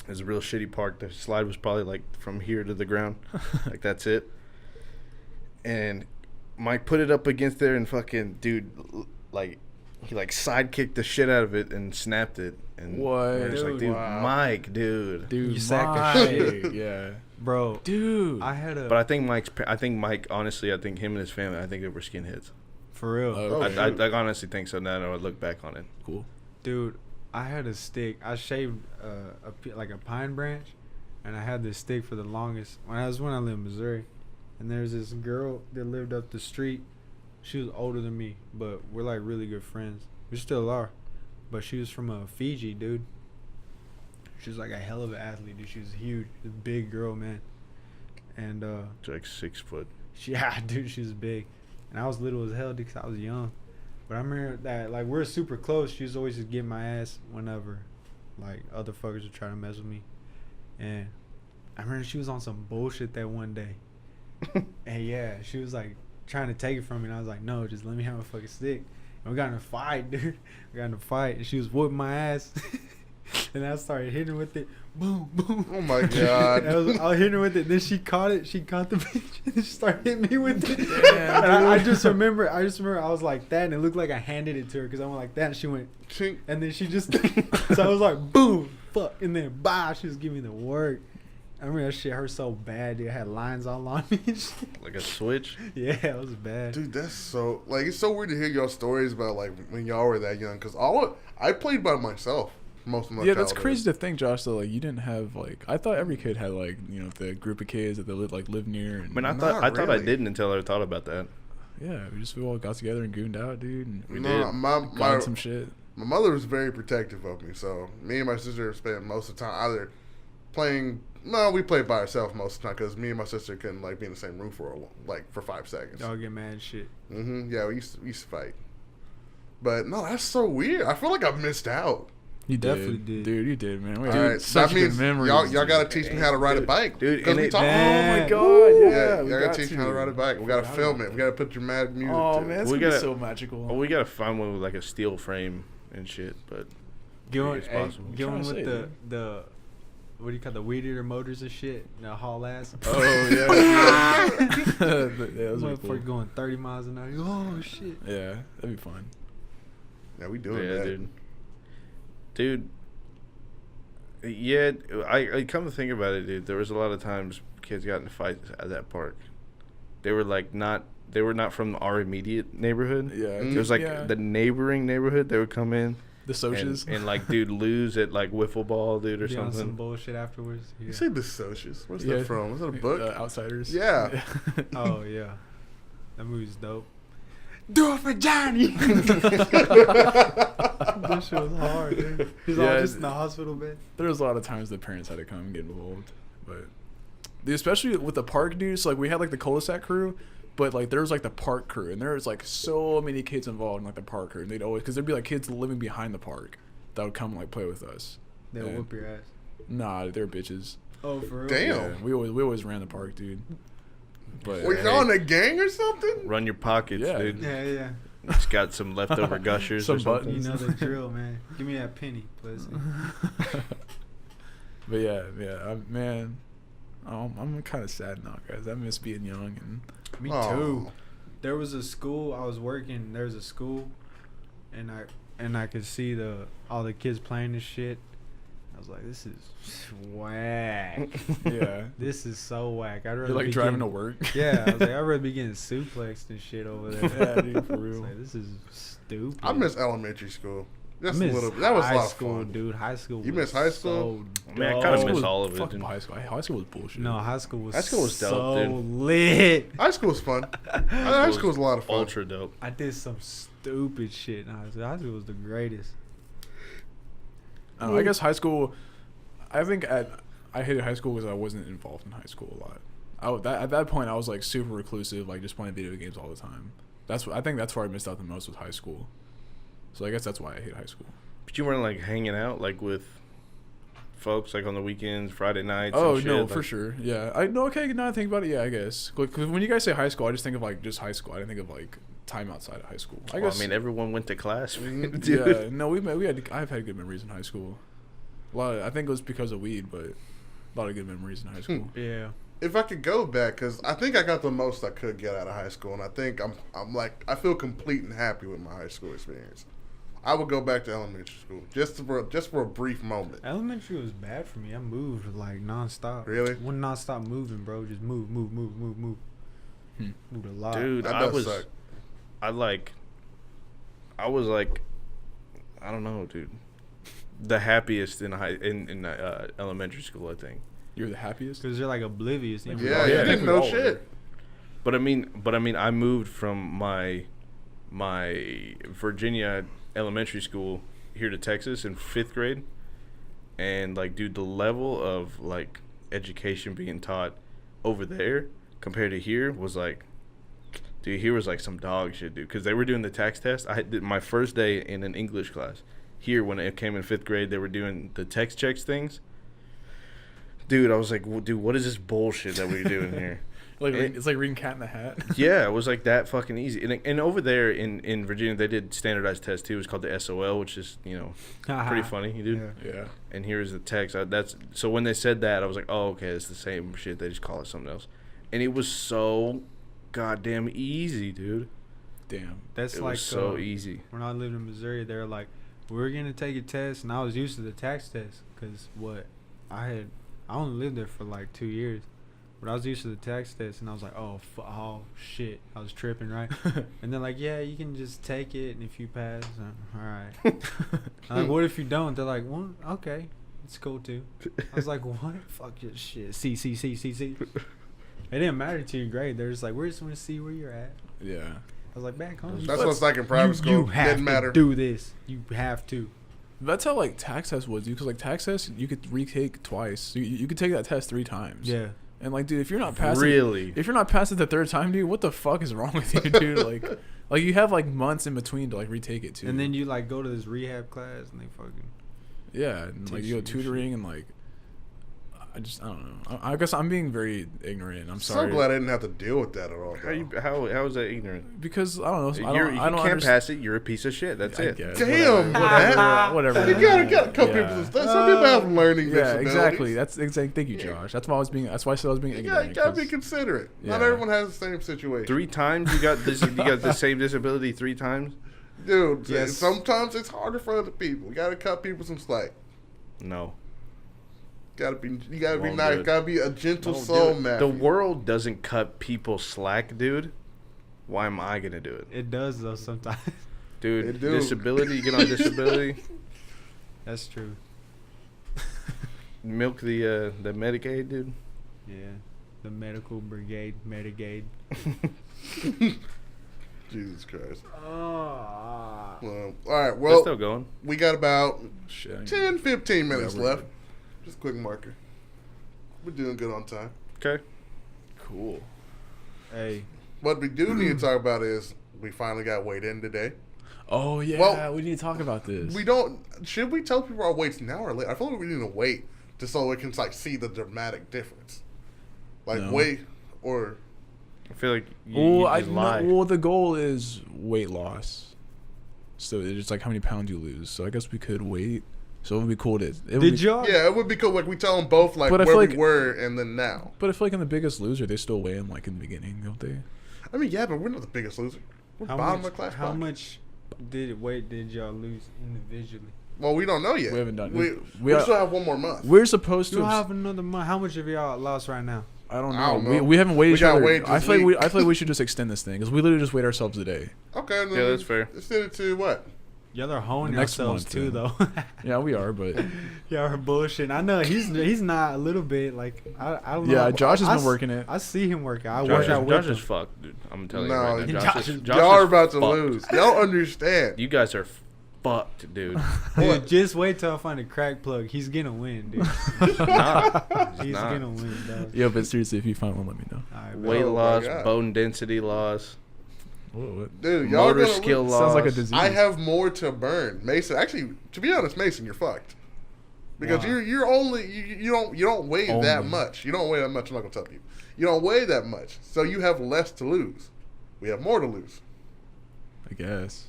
It was a real shitty park. The slide was probably like from here to the ground, like that's it. And Mike put it up against there, and fucking dude, like he like sidekicked the shit out of it and snapped it. And What? we're just like, Dude, dude, wow. Mike, dude. Dude, You sacked the shit. Yeah. Bro, Dude. I had a. But I think Mike, honestly, I think him and his family, I think they were skinheads. for real. Oh, I honestly think so now that I look back on it. Cool. Dude, I had a stick. I shaved like a pine branch, and I had this stick for the longest. When I lived in Missouri, and there's this girl that lived up the street. She was older than me, but we're like really good friends. We still are, but she was from Fiji, dude. She was like a hell of an athlete, dude. She was huge, a big girl, man. And It's like 6 foot. yeah, dude, she was big, and I was little as hell because I was young. But I remember that like we're super close. She was always just getting my ass whenever, like other fuckers would try to mess with me. And I remember she was on some bullshit that one day, and yeah, she was like trying to take it from me, and I was like, no, just let me have a fucking stick. And we got in a fight, dude. We got in a fight, and she was whooping my ass. And I started hitting her with it. Boom, boom. Oh my god. I was hitting her with it. Then she caught it. She caught the bitch. And she started hitting me with it. Damn, And I just remember I was like that, and it looked like I handed it to her because I went like that, and she went, Chink. and then she just. So I was like, boom, fuck, and then bah, she was giving me the work. I remember that shit hurt so bad, dude. I had lines all on me. And shit. Like a switch. Yeah, it was bad. Dude, that's so like it's so weird to hear y'all stories about like when y'all were that young. Cause I played by myself most of my Yeah, that's childhood. crazy to think, Josh. That like you didn't have like I thought every kid had like the group of kids that they live near. And, I mean, I thought I really. didn't until I thought about that. Yeah, we all got together and gooned out, dude. And We No, did. my some shit. my mother was very protective of me, so me and my sister spent most of the time either playing. No, we played by ourselves most of the time because me and my sister couldn't like be in the same room for for 5 seconds. Y'all get mad and shit. Yeah, we used to fight. But no, that's so weird. I feel like I missed out. You definitely did. Dude, you did, man. We All had right, such that good means memories. y'all got to teach me how to ride a bike, Dude, 'Cause and we it- talk- Oh my Man. god, Yeah, yeah. y'all got to teach me how to ride a bike. We got to film it. We got to put dramatic music Oh to man, it. it's We gonna be gotta- so magical. Oh, we gotta find one with like a steel frame and shit, but Going, it's possible. going Trying to with say, the what do you call the weed eater motors and shit? The haul ass. Oh yeah. That was really Motherfucker cool. going 30 miles an hour. Oh shit. Yeah, that'd be fun. Yeah, we doing yeah, that. dude. Yeah, I come to think about it, dude. There was a lot of times kids got in fights at that park. They were not from our immediate neighborhood. Yeah, It was like yeah. the neighboring neighborhood. They would come in The socials. and like, dude, lose at like wiffle ball, dude, or Be on some something. bullshit afterwards. You Yeah. say the socials? Where's Yeah. that from? Was that a book? Outsiders. Yeah. Oh yeah, that movie's dope. Do it for Johnny. That shit was hard, dude. He's all Yeah, just in the hospital bed. There was a lot of times that parents had to come and get involved, but dude, especially with the park dudes, like we had like the cul-de-sac crew, but like there was like the park crew, and there was like so many kids involved in like the park crew, and they'd always, because there'd be like kids living behind the park that would come and like play with us. They'll Yeah. whoop your ass. Nah, they're bitches. Oh, for real? Damn. Yeah, we always ran the park, dude. But Were y'all in a gang or something? Run your pockets, Yeah. dude. Yeah, yeah. Just got some leftover gushers Some or something. You know the drill, man. Give me that penny, please. But yeah, man. I'm kind of sad now, guys. I miss being young and. Me Aw. too. There was a school I was working. There was a school, and I could see all the kids playing this shit. I was like, this is whack. Yeah. This is so whack. I'd rather You're like be driving to getting- work. Yeah, I was like, I'd rather be getting suplexed and shit over there. Yeah, dude, for It's real. like, this is stupid. I miss elementary school. That's I miss a little. That was a high lot of school, fun. dude. High school. You was miss high school? So Man, I dope. kinda High miss school all was of it, fucking dude. high school. High school was bullshit. No, high school was. High school was dope, so dude. lit. High school was fun. High school was a lot of fun. Ultra dope. I did some stupid shit in high school. High school was the greatest. I guess high school. I think I hated high school because I wasn't involved in high school a lot. At that point, I was like super reclusive, like just playing video games all the time. I think that's where I missed out the most with high school. So I guess that's why I hate high school. But you weren't like hanging out like with folks like on the weekends, Friday nights. Oh and shit, no, like, for sure. Yeah, I know. Okay, now I think about it. Yeah, I guess. Because when you guys say high school, I just think of like just high school. I didn't think of like time outside of high school. I Well, guess. I mean, everyone went to class, Mhm. dude. Yeah. No, I've had good memories in high school. I think it was because of weed, but a lot of good memories in high school. Yeah. If I could go back, because I think I got the most I could get out of high school, and I think I'm like I feel complete and happy with my high school experience. I would go back to elementary school just for a brief moment. Elementary was bad for me. I moved like nonstop. Really? When nonstop moving, bro. Just move. Moved a lot. Dude, That I does was, suck. I was like, I don't know, dude, the happiest in elementary school, I think. You're the happiest. Because you're like oblivious. You know? Yeah, Yeah, you I didn't we know all shit. But I mean, I moved from my Virginia elementary school here to Texas in 5th grade, and like, dude, the level of like education being taught over there compared to here was like, dude, here was like some dog shit, dude, because they were doing the tax test. I did my first day in an English class. Here, when it came in 5th grade, they were doing the text checks things. Dude, I was like, dude, what is this bullshit that we're doing here? It's like reading Cat in the Hat. Yeah, it was like that fucking easy. And over there in Virginia, they did standardized tests too. It was called the SOL, which is, pretty funny, dude. Yeah. Yeah. And here's the text. So when they said that, I was like, oh, okay, it's the same shit. They just call it something else. And it was so goddamn easy, dude. Damn. That's It like was so easy. when I lived in Missouri, they're like, we're gonna take a test, and I was used to the tax test because I only lived there for like 2 years, but I was used to the tax test, and I was like, oh shit, I was tripping, right? And they're like, yeah, you can just take it, and if you pass, all right. I'm like, what if you don't? They're like, well, okay, it's cool too. I was like, what? Fuck this shit. C. It didn't matter to your grade. They're just like, we're just gonna see where you're at. Yeah. I was like, back home. That's what's like in private school. You have Didn't to matter. do this. You have to. That's how like tax test was, dude. Because like tax test, you could retake twice. So you could take that test 3 times. Yeah. And like, dude, if you're not passing, Really? if you're not passing the 3rd time, dude, what the fuck is wrong with you, dude? like you have like months in between to like retake it too. And then you like go to this rehab class and they fucking. yeah, and like Teach you go you tutoring and like, I don't know. I guess I'm being very ignorant. I'm So sorry. glad I didn't have to deal with that at all. How is that ignorant? Because I don't know. I You don't can't understand. pass it. You're a piece of shit. That's I it. guess, Damn, whatever. You gotta cut Yeah. people some stuff. Some people have learning Yeah, disabilities. exactly. That's exactly. Thank you, Josh. That's why I was being. That's why I said I was being You ignorant. gotta be 'cause- considerate. Not Yeah. everyone has the same situation. 3 times you got this. You got the same disability 3 times. Dude, Yes. sometimes it's harder for other people. You gotta cut people some slack. No. You gotta be Won't nice. do it. Gotta be a gentle No, soul, dude, man. the world doesn't cut people slack, dude. Why am I gonna do it, It does though sometimes. dude? It do. Disability. You get on disability. That's true. Milk the Medicaid, dude. Yeah. The medical brigade, Medicaid. Jesus Christ. Oh. Well, all right. They're Well, still going. we got about Shit. 10, 15 minutes Yeah, we're left. good. Just a quick marker. We're doing good on time. Okay. Cool. Hey. What we do need to talk about is we finally got weighed in today. Oh yeah, Well, we need to talk about this. We don't. Should we tell people our weights now or later? I feel like we need to wait just so we can like see the dramatic difference. Like No. wait or I feel like you Well, just lie. well, the goal is weight loss. So it's like how many pounds you lose. So I guess we could wait. So it would be cool to. Did y'all? yeah, it would be cool. Like we tell them both like But I where feel we like- were and then now. But I feel like in the Biggest Loser, they still weigh them like in the beginning, don't they? I mean, yeah, but we're not the biggest loser. We're bottom of class. How podcast. much did y'all lose individually? Well, we don't know yet. We haven't done. We, we still have one more month. We're supposed to. You have another month. How much have y'all lost right now? I don't know. I don't know. We haven't weighed We each got other. weighed I this feel like week. I feel like we should just extend this thing because we literally just weighed ourselves today. Okay, then Yeah, that's fair. Let's send it to what? Y'all are honing Next yourselves month, too, yeah. though. Yeah, we are, but Y'all are bullshitting. I know he's not a little bit like I don't know. yeah, Josh has I been working it. I see him working. I Josh, work is, out with Josh him. is fucked, dude. I'm telling you No, right now. Josh Josh Y'all are is about to fucked. lose. Y'all understand. You guys are fucked, dude. Dude, just wait till I find a crack plug. He's gonna win, dude. He's not. He's not. gonna win, dog. Yeah, but seriously, if you find one, let me know. All right, Weight Oh my loss, God. bone density loss, Dude, y'all motor gonna skill lose. loss. Sounds like a disease. I have more to burn, Mason. Actually, to be honest, Mason, you're fucked because Why? you're only you don't weigh that Only. much. You don't weigh that much. I'm not gonna tell people. You don't weigh that much, so you have less to lose. We have more to lose. I guess.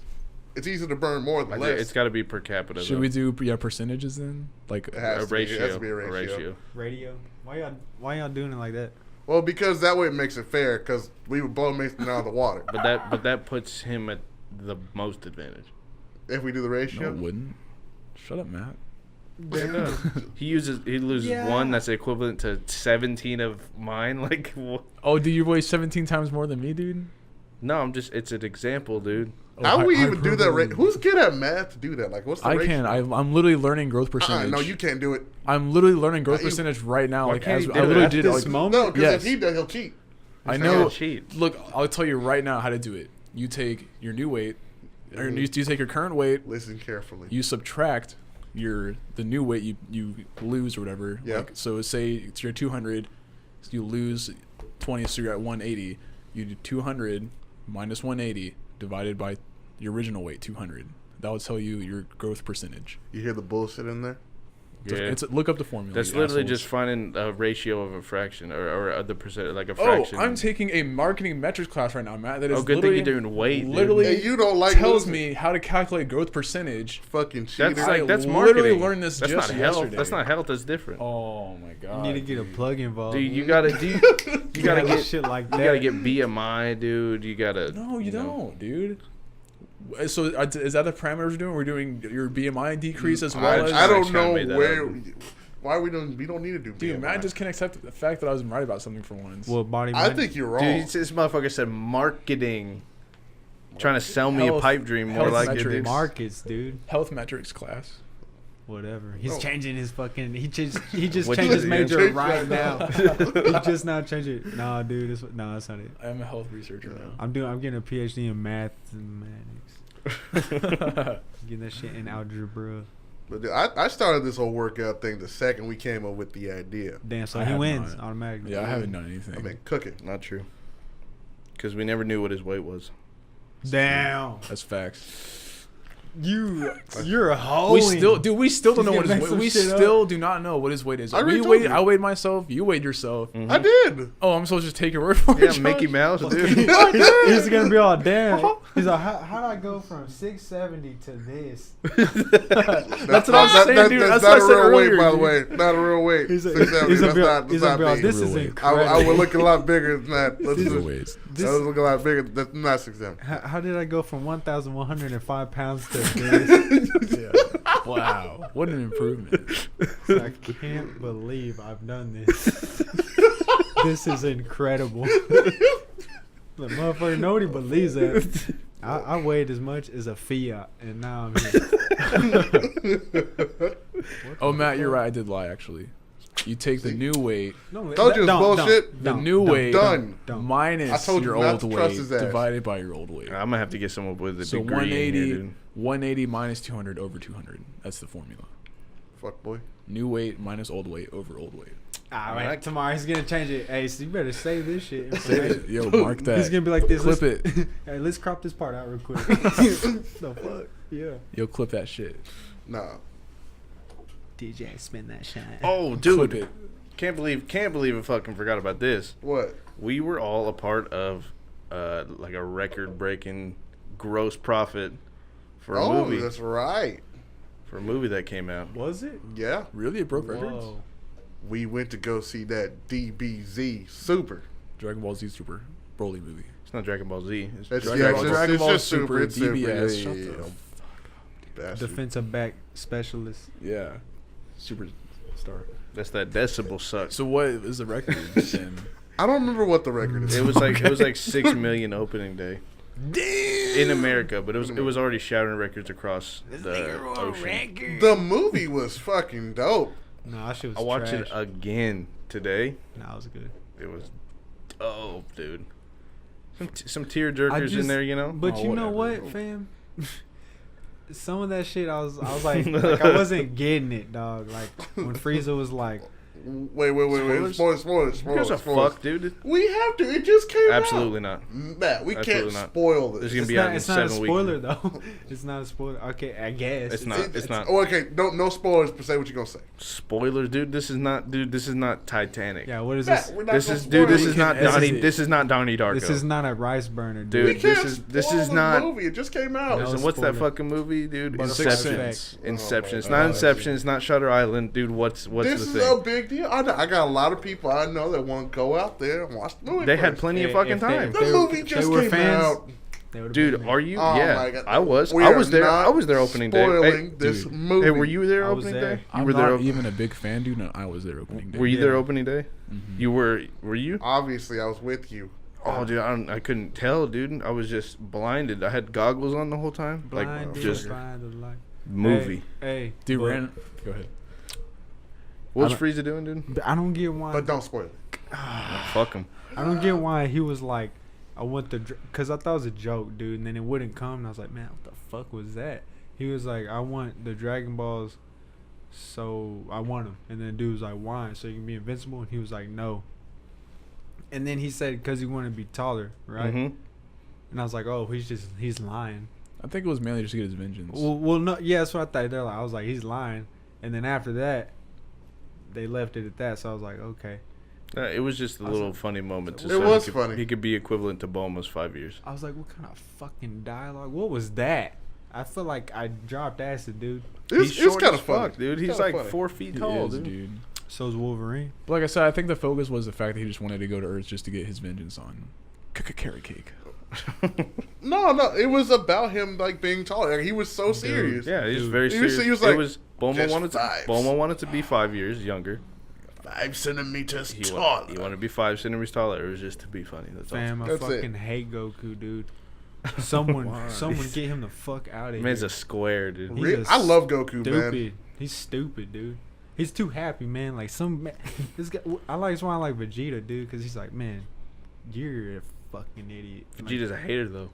It's easier to burn more I than think less. it's got to be per capita. Should though. we do percentages then? Like It has a to be- it ratio? has to be a ratio. radio. Why y'all doing it like that? Well, because that way it makes it fair. Because we would blow Mason out of the water But that puts him at the most advantage. if we do the no, ratio. it wouldn't. Shut up, Matt. He loses Yeah. one that's equivalent to 17 of mine. Like, Oh, do you weigh 17 times more than me, dude? no, it's an example, dude. Oh, How do we hy- even do that? hyperbole. Who's good at math to do that? Like, what's the I ratio? can. I'm literally learning growth percentage. No, you can't do it. I'm literally learning growth You- percentage right now. Why Like can't as you I do it literally at did. this Like, moment? No, because Yes. if he does, he'll cheat. I He's know. not gonna cheat. Look, I'll tell you right now how to do it. You take your new weight, or you take your current weight. Listen carefully. You subtract the new weight you lose or whatever. Yeah. Like, so say it's your 200, so you lose 20, so you're at 180. You do 200 minus 180 divided by your original weight, 200. That will tell you your growth percentage. You hear the bullshit in there? Yeah. Look up the formula. That's you literally assholes. just finding a ratio of a fraction or the percent, like a Oh, fraction. I'm taking a marketing metrics class right now, Matt. That is Oh, good thing you're doing weight, dude. Literally, And you don't like tells losing. me how to calculate growth percentage. Fucking cheater. That's I like that's literally marketing. learned this that's just not health. yesterday. That's not health. That's different. Oh my You god! need to get a plug involved. Dude, you gotta do. You gotta get shit like that. You gotta get BMI, dude. You gotta. No, you know. don't, dude. So is that the parameters we're doing? We're doing your BMI decrease as well I as. don't kinda know made that where. up. Why we don't? We don't need to do. Dude, BMI. Matt just can't accept the fact that I was right about something for once. Well, body. I think you're wrong. Dude, this motherfucker said marketing. Trying to sell me a Health- pipe dream more health like it, metrics. dude. markets, dude. Health metrics class. Whatever. He's Oh. changing his fucking. He just What changed his you- major Change right right now. He just now changed it. Nah, dude. That's not it. I am a health researcher now. I'm getting a PhD in mathematics. Getting that shit in algebra. But dude, I started this whole workout thing the second we came up with the idea. Damn. So I he have wins not. automatically. Yeah, I haven't done anything. I've been cooking. Not true. Because we never knew what his weight was. Damn. That's facts. You're a hoe. We still don't He's know what gonna his make weight. some We shit up. still do not know what his weight is. I already We told weighed. you. I weighed myself. You weighed yourself. I did. Oh, I'm supposed to just take your word for Yeah, it. Mickey Josh? Mouse, dude. He's gonna be all damn. He's like, how'd I go from 670 to this? That's what I'm saying, dude. That's not what I a said real weight, earlier, by the dude. way. Not a real weight. He's like, 670, that's not me. this is Real weight. incredible. I would look a lot bigger than that. Let's Real just, weights. I would look a lot bigger. That's not 670. How did I go from 1,105 pounds to this? Yeah. Wow, what an improvement. I can't believe I've done this. This is incredible. The motherfucker, nobody believes that. I weighed as much as a Fiat, and now I'm here. Oh, Matt, you're right. I did lie, actually. You take the new weight, No, Told you it's bullshit. the new weight Done. Don't. I minus told you your not old to trust weight his ass. divided by your old weight. I'm gonna have to get someone with a So degree 180, in here, dude. 180 minus 200 over 200. That's the formula. Fuck boy. New weight minus old weight over old weight. All right, tomorrow he's gonna change it. Hey, so you better save this shit. Yo, mark that. He's gonna be like this. Clip let's- it. Hey, let's crop this part out real quick. The fuck? Yeah. Yo, clip that shit. Nah. DJ, spin that shit. Oh, Clip dude, it. can't believe I fucking forgot about this. What? We were all a part of like a record-breaking gross profit for a Oh, movie. that's right. For a movie that came out. Was it? Yeah. Really? It broke records? Whoa. We went to go see that DBZ Super. Dragon Ball Z Super Broly movie. It's not Dragon Ball Z. It's It's, Dragon yeah, Ball. it's, Dragon just, Ball it's just Super. Super, It's Super. DBS. Yeah, Shut yeah, the yeah. Bastard. Defensive back specialist. Yeah. Super star. That's that decibel suck. So what is the record then? I don't remember what the record is. It was like 6 million opening day in America, but it was already shattering records across the ocean. The movie was fucking dope. No, that shit was I watched trash. it again today. Nah, it was good. It was dope, dude. Some tear jerkers in there, you know. But Oh, you know whatever. what, fam? Some of that shit, I was like I wasn't getting it, dog. Like when Frieza was like, Wait. Spoilers. Who gives a fuck, dude? We have to. It just came Absolutely out. not. Matt, we Absolutely can't not. spoil This this. is gonna be out in it's not a 7 spoiler weeks. though. It's not a spoiler. Okay, I guess It's not. It's not. Oh, okay. No spoilers per se. What you gonna say? Spoilers, dude. This is not Titanic. Yeah, what is Matt, this? we're not This gonna is spoil This it. is not This is Donnie. it. This is not Donnie Darko. This is not a rice burner, Dude, We dude. can't this spoil is the not- movie. It just came out. No. Listen, what's that spoiler. fucking movie, dude? Butterfly Inception. Effect. Inception. Oh It's my not God. Inception. It's not Shutter Island, dude. What's This the is a thing? big deal. I got a lot of people I know that want to go out there and watch the movie. They had first. plenty of If fucking they- time, The They were- movie they just were came fans. out. They would've dude. been there. Are you? Oh Yeah, my God. I was. We I are was there. not I was there opening day. spoiling Hey, this dude. movie. hey, were you there I was opening there. day? You I'm were there. not even a big fan, dude. And I was there opening day. Were you there Yeah. opening day? Mhm. You were. Were you? Obviously, I was with you. Oh, dude, I couldn't tell, dude. I was just blinded. I had goggles on the whole time, Blinded just by the light. movie. Hey, Dude, but- ran. Go ahead. What's I Frieza doing, dude? but I don't get why. But don't spoil it. Fuck him. I don't get why he was like, I want the, because I thought it was a joke, dude, and then it wouldn't come, and I was like, man, what the fuck was that? He was like, I want the Dragon Balls, so I want them, and then the dude was like, why? So you can be invincible, and he was like, no. And then he said, because he wanted to be taller, right? Mhm. And I was like, oh, he's lying. I think it was mainly just to get his vengeance. Well, no, yeah, that's what I thought. They're like, I was like, he's lying, and then after that, they left it at that. So I was like, okay. It was just a I was little like- funny moment. To It say was he could, funny. He could be equivalent to Bulma's 5 years. I was like, what kind of fucking dialogue? What was that? I feel like I dropped acid, dude. It's kind of funny, dude. He's kinda like funny. 4 feet He tall, is, dude. So's Wolverine. But like I said, I think the focus was the fact that he just wanted to go to Earth just to get his vengeance on carrot cake. No, it was about him like being taller. Like, he was so serious. Yeah, he's Dude. very He was- serious. he was like, it was "Just fives." Bulma wanted to be 5 years younger. 5 centimeters He taller. wanted to be 5 centimeters taller. It was just to be funny. That's Fam, I That's it. fucking hate Goku, dude. Someone get him the fuck out all. of Man's here. a square, dude. He's a I love Goku, Stupid. man. He's stupid, dude. He's too happy, man. Like this guy. That's why I like Vegeta, dude, because he's like, man, you're a fucking idiot. Vegeta's a hater though.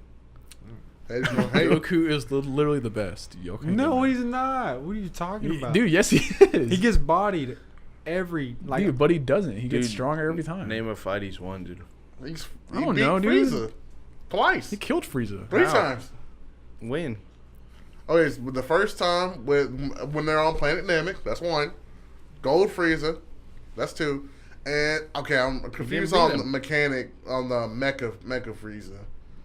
Hey, hey. Goku is literally the best. No, he's not. What are you talking about? Dude, yes, he is. He gets bodied dude, but he doesn't. He gets stronger every time. Name a fight he's won, dude. He I don't beat know, dude. Frieza twice. He killed Frieza. 3 How? times. Win. Okay, so the first time when they're on planet Namek, that's 1. Gold Frieza, that's 2. And okay, I'm confused beat on him. the mechanic on the Mecha Frieza.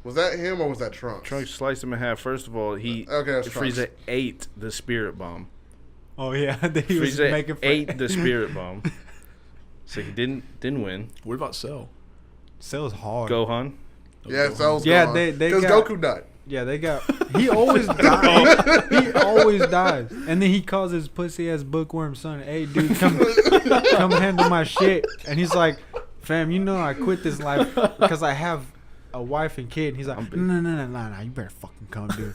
Was that him or was that Trunks? Trunks sliced him in half. First of all, that's Frieza Trunks. ate the spirit bomb. Oh yeah, he was Frieza making fun. ate the spirit bomb. So he didn't win. What about Cell? Cell's hard. Gohan. Yeah, so Yeah, they because got- Goku died. Yeah, they got. He always dies. He always dies, and then he calls his pussy ass bookworm son, "Hey, dude, come handle my shit." And he's like, "Fam, you know I quit this life because I have a wife and kid." And he's like, "No, you better fucking come, dude."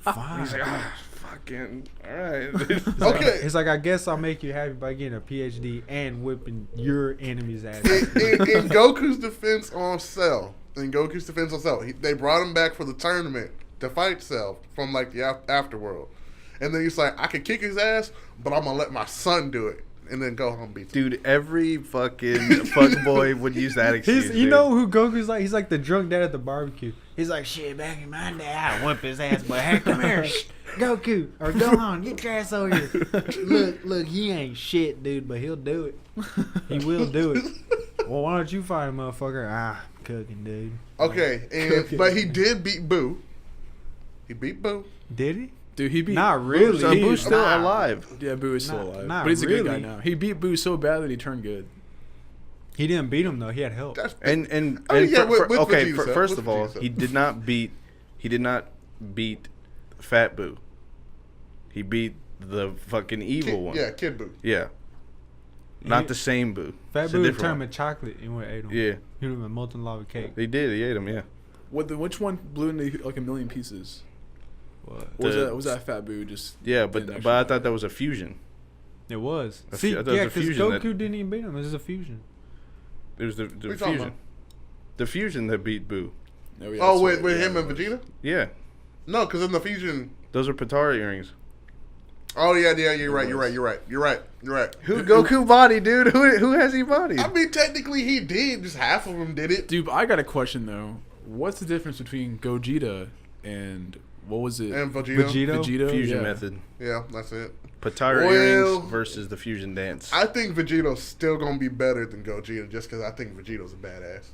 Fine. He's like, fucking, all right. Okay. He's like, "I guess I'll make you happy by getting a PhD and whipping your enemy's ass." In Goku's defense on Cell, they brought him back for the tournament to fight Cell from like the afterworld, and then he's like, I could kick his ass, but I'm gonna let my son do it, and then Gohan beats him. Dude, every fucking fuckboy would use that excuse. You dude. know who Goku's like? He's like the drunk dad at the barbecue. He's like, shit, back in my day, I'd whip his ass, but hey, come here, Goku, or Gohan, get your ass over here. Look, he ain't shit, dude, but he'll do it. He will do it. Well, why don't you fight a motherfucker? Cooking, dude. Okay, but he did beat Boo. He beat Boo. Did he? Dude, he beat. Not really. So Boo's still Nah. alive. Yeah, Boo is still Not- alive, not but he's a good guy really. now. He beat Boo so bad that he turned good. He didn't beat him though. He had help. That's And Oh, yeah, with okay, Vegeta, first with of all, Vegeta. he did not beat Fat Boo. He beat the fucking evil one. Yeah, Kid Boo. Yeah. Not He- the same Boo. Fat It's a Boo different turned one. with chocolate and went ate him. Yeah, He would have been molten lava cake. he did. He ate him. Yeah. Which one blew into like a million pieces? What? Or The- was that Fat Boo just? Yeah, didn't but actually I die? thought that was a fusion. It was. I See, thought it was yeah, a because fusion that- Goku didn't even beat him. It was a fusion. It was the you talking fusion. about? The fusion that beat Boo. Oh, yeah, Oh, that's with right. with Yeah, him it and was. Vegeta? Yeah. No, because in the fusion. Those are Patara earrings. Oh yeah, you're right. Who Goku body, dude? Who has he bodied? I mean, technically he did. Just half of them did it. Dude, but I got a question though. What's the difference between Gogeta and what was it? And Vegeta. Vegeta? Fusion yeah. method. Yeah, that's it. Patara Well, earrings versus the fusion dance. I think Vegeta's still gonna be better than Gogeta, just because I think Vegeta's a badass.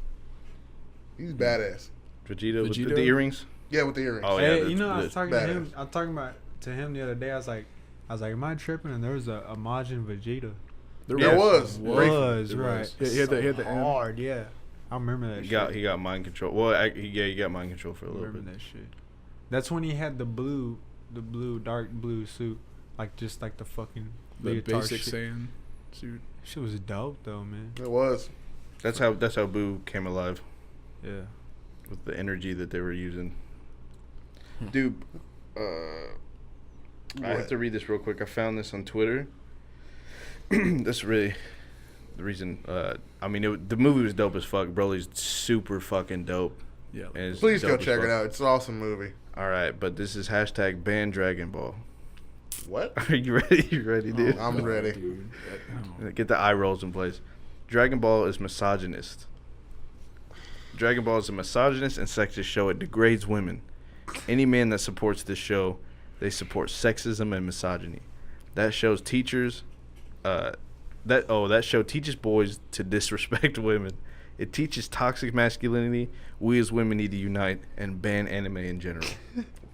He's badass. Vegeta with Vegeta? the earrings. Yeah, with the earrings. Oh, yeah, Hey, that's- you know, I was that's talking to badass. him. I was talking to him the other day. I was like, am I tripping? And there was a Majin Vegeta. There There was. Was There right. was. He had the M. hard. Yeah, I remember that. He got mind control. Well, he got mind control for a I little remember bit. that shit. That's when he had the dark blue suit, like just like the fucking The leotard basic shit. Saiyan suit. Shit was dope though, man. It was. That's how Boo came alive Yeah. with the energy that they were using. Dude, I have What? to read this real quick. I found this on Twitter. That's really the reason. I mean, the movie was dope as fuck. Broly's super fucking dope. Yeah. And it's Please go dope as check fuck. it out. It's an awesome movie. All right, but this is hashtag ban Dragon Ball. What? Are you ready? You ready, dude? I'm ready. Dude. Get the eye rolls in place. Dragon Ball is misogynist. Dragon Ball is a misogynist and sexist show. It degrades women. Any man that supports this show, they support sexism and misogyny. That show teaches boys to disrespect women. It teaches toxic masculinity. We as women need to unite and ban anime in general.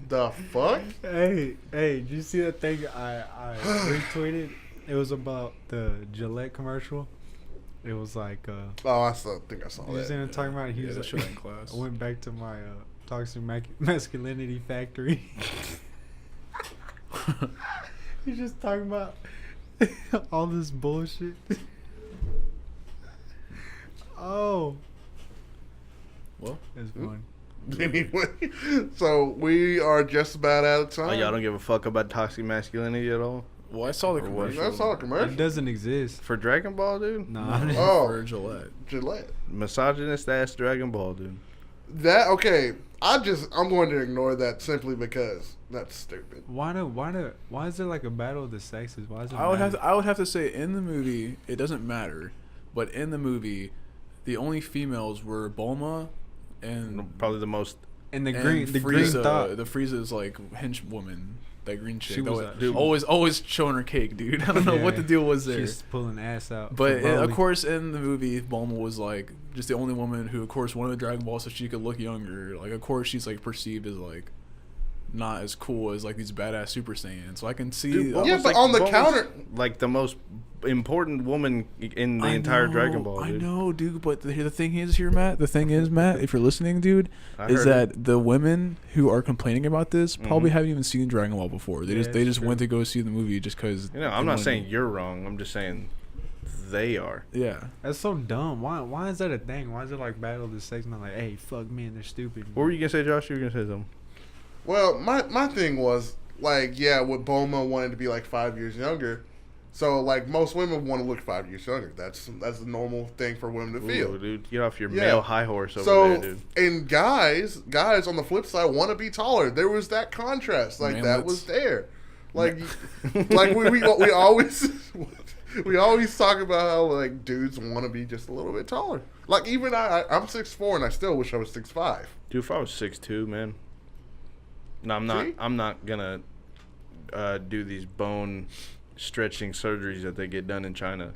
The fuck? Hey, did you see that thing I retweeted? It was about the Gillette commercial. It was like Oh, I think I saw he was that. in there talking about he Yeah, was that showed in class. I went back to my toxic masculinity factory. He's just talking about all this bullshit. Oh, Well, it's fun. Anyway, so we are just about out of time. Oh, y'all don't give a fuck about toxic masculinity at all? Well, I saw the Or what? commercial. I saw a It commercial. doesn't exist. For Dragon Ball, dude? Nah. Oh. For Gillette. Gillette. Misogynist ass Dragon Ball, dude. That okay? I'm going to ignore that simply because that's stupid. Why is there like a battle of the sexes? Why is it? I would have to say in the movie it doesn't matter, but in the movie, the only females were Bulma and Probably the most. and the and green Frieza. thought. The Frieza's like henchwoman, that green chick. She was that dude. always showing her cake, dude. I don't know what the deal was there. She's pulling ass out. But for of Broly. course, in the movie, Bulma was like just the only woman who, of course, wanted the Dragon Ball so she could look younger. Like, of course, she's like perceived as like not as cool as like these badass Super Saiyans. So I can see. Dude, Yeah, but on the Bulma's, counter- like the most important woman in the entire Dragon Ball, dude. I know, dude. But the thing is here, Matt. The thing is, Matt, if you're listening, dude, I is heard that the women who are complaining about this probably Mhm. haven't even seen Dragon Ball before. They Yeah, just it's true. went to go see the movie just because. You know, I'm not saying you're wrong. I'm just saying they are. Yeah. That's so dumb. Why is that a thing? Why is it like battle of the sex? Not like, hey, fuck men, they're stupid. What were you gonna say, Josh? You were gonna say something. Well, my thing was like, yeah, what Bulma wanted to be like 5 years younger. So like most women want to look 5 years younger. That's the normal thing for women to feel. Ooh, dude, get off your Yeah. male high horse over So there, dude. and guys on the flip side want to be taller. There was that contrast, like that Manlets. was there. Like like we always we always talk about how like dudes want to be just a little bit taller. Like even I'm 6'4" and I still wish I was 6'5". Dude, if I was 6'2", man. No, I'm not. See? I'm not gonna do these bone stretching surgeries that they get done in China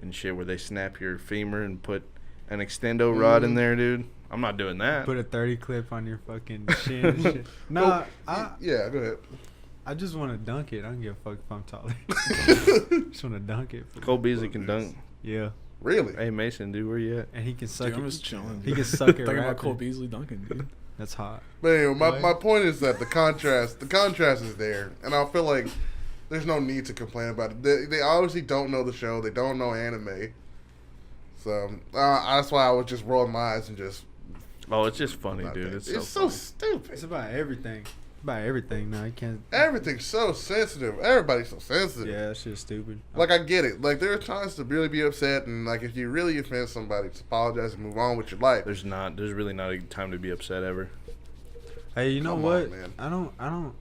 and shit, where they snap your femur and put an extendo rod in there, dude. I'm not doing that. Put a 30 clip on your fucking shin and shit. Nah, Yeah, go ahead. I just want to dunk it. I don't give a fuck if I'm taller. Just want to dunk it. Cole Beasley can dunk. Yeah, Really? Hey Mason, dude, where you at? and he can suck Dude, I'm it. just chilling. He can suck it. Thinking about rapid. Cole Beasley dunking, dude. That's hot. But anyway, Right. my point is that the contrast is there, and I feel like there's no need to complain about it. They obviously don't know the show. They don't know anime. So that's why I was just rolling my eyes and just. Oh, it's just funny, not dude. that- It's It's so so funny. stupid. It's about everything. About everything. No, I can't. Everything's so sensitive. Everybody's so sensitive. Yeah, that shit's stupid. Like I get it. Like there are times to really be upset, and like if you really offend somebody, just apologize and move on with your life. There's really not a time to be upset ever. Hey, you know Come what? on, man. I don't.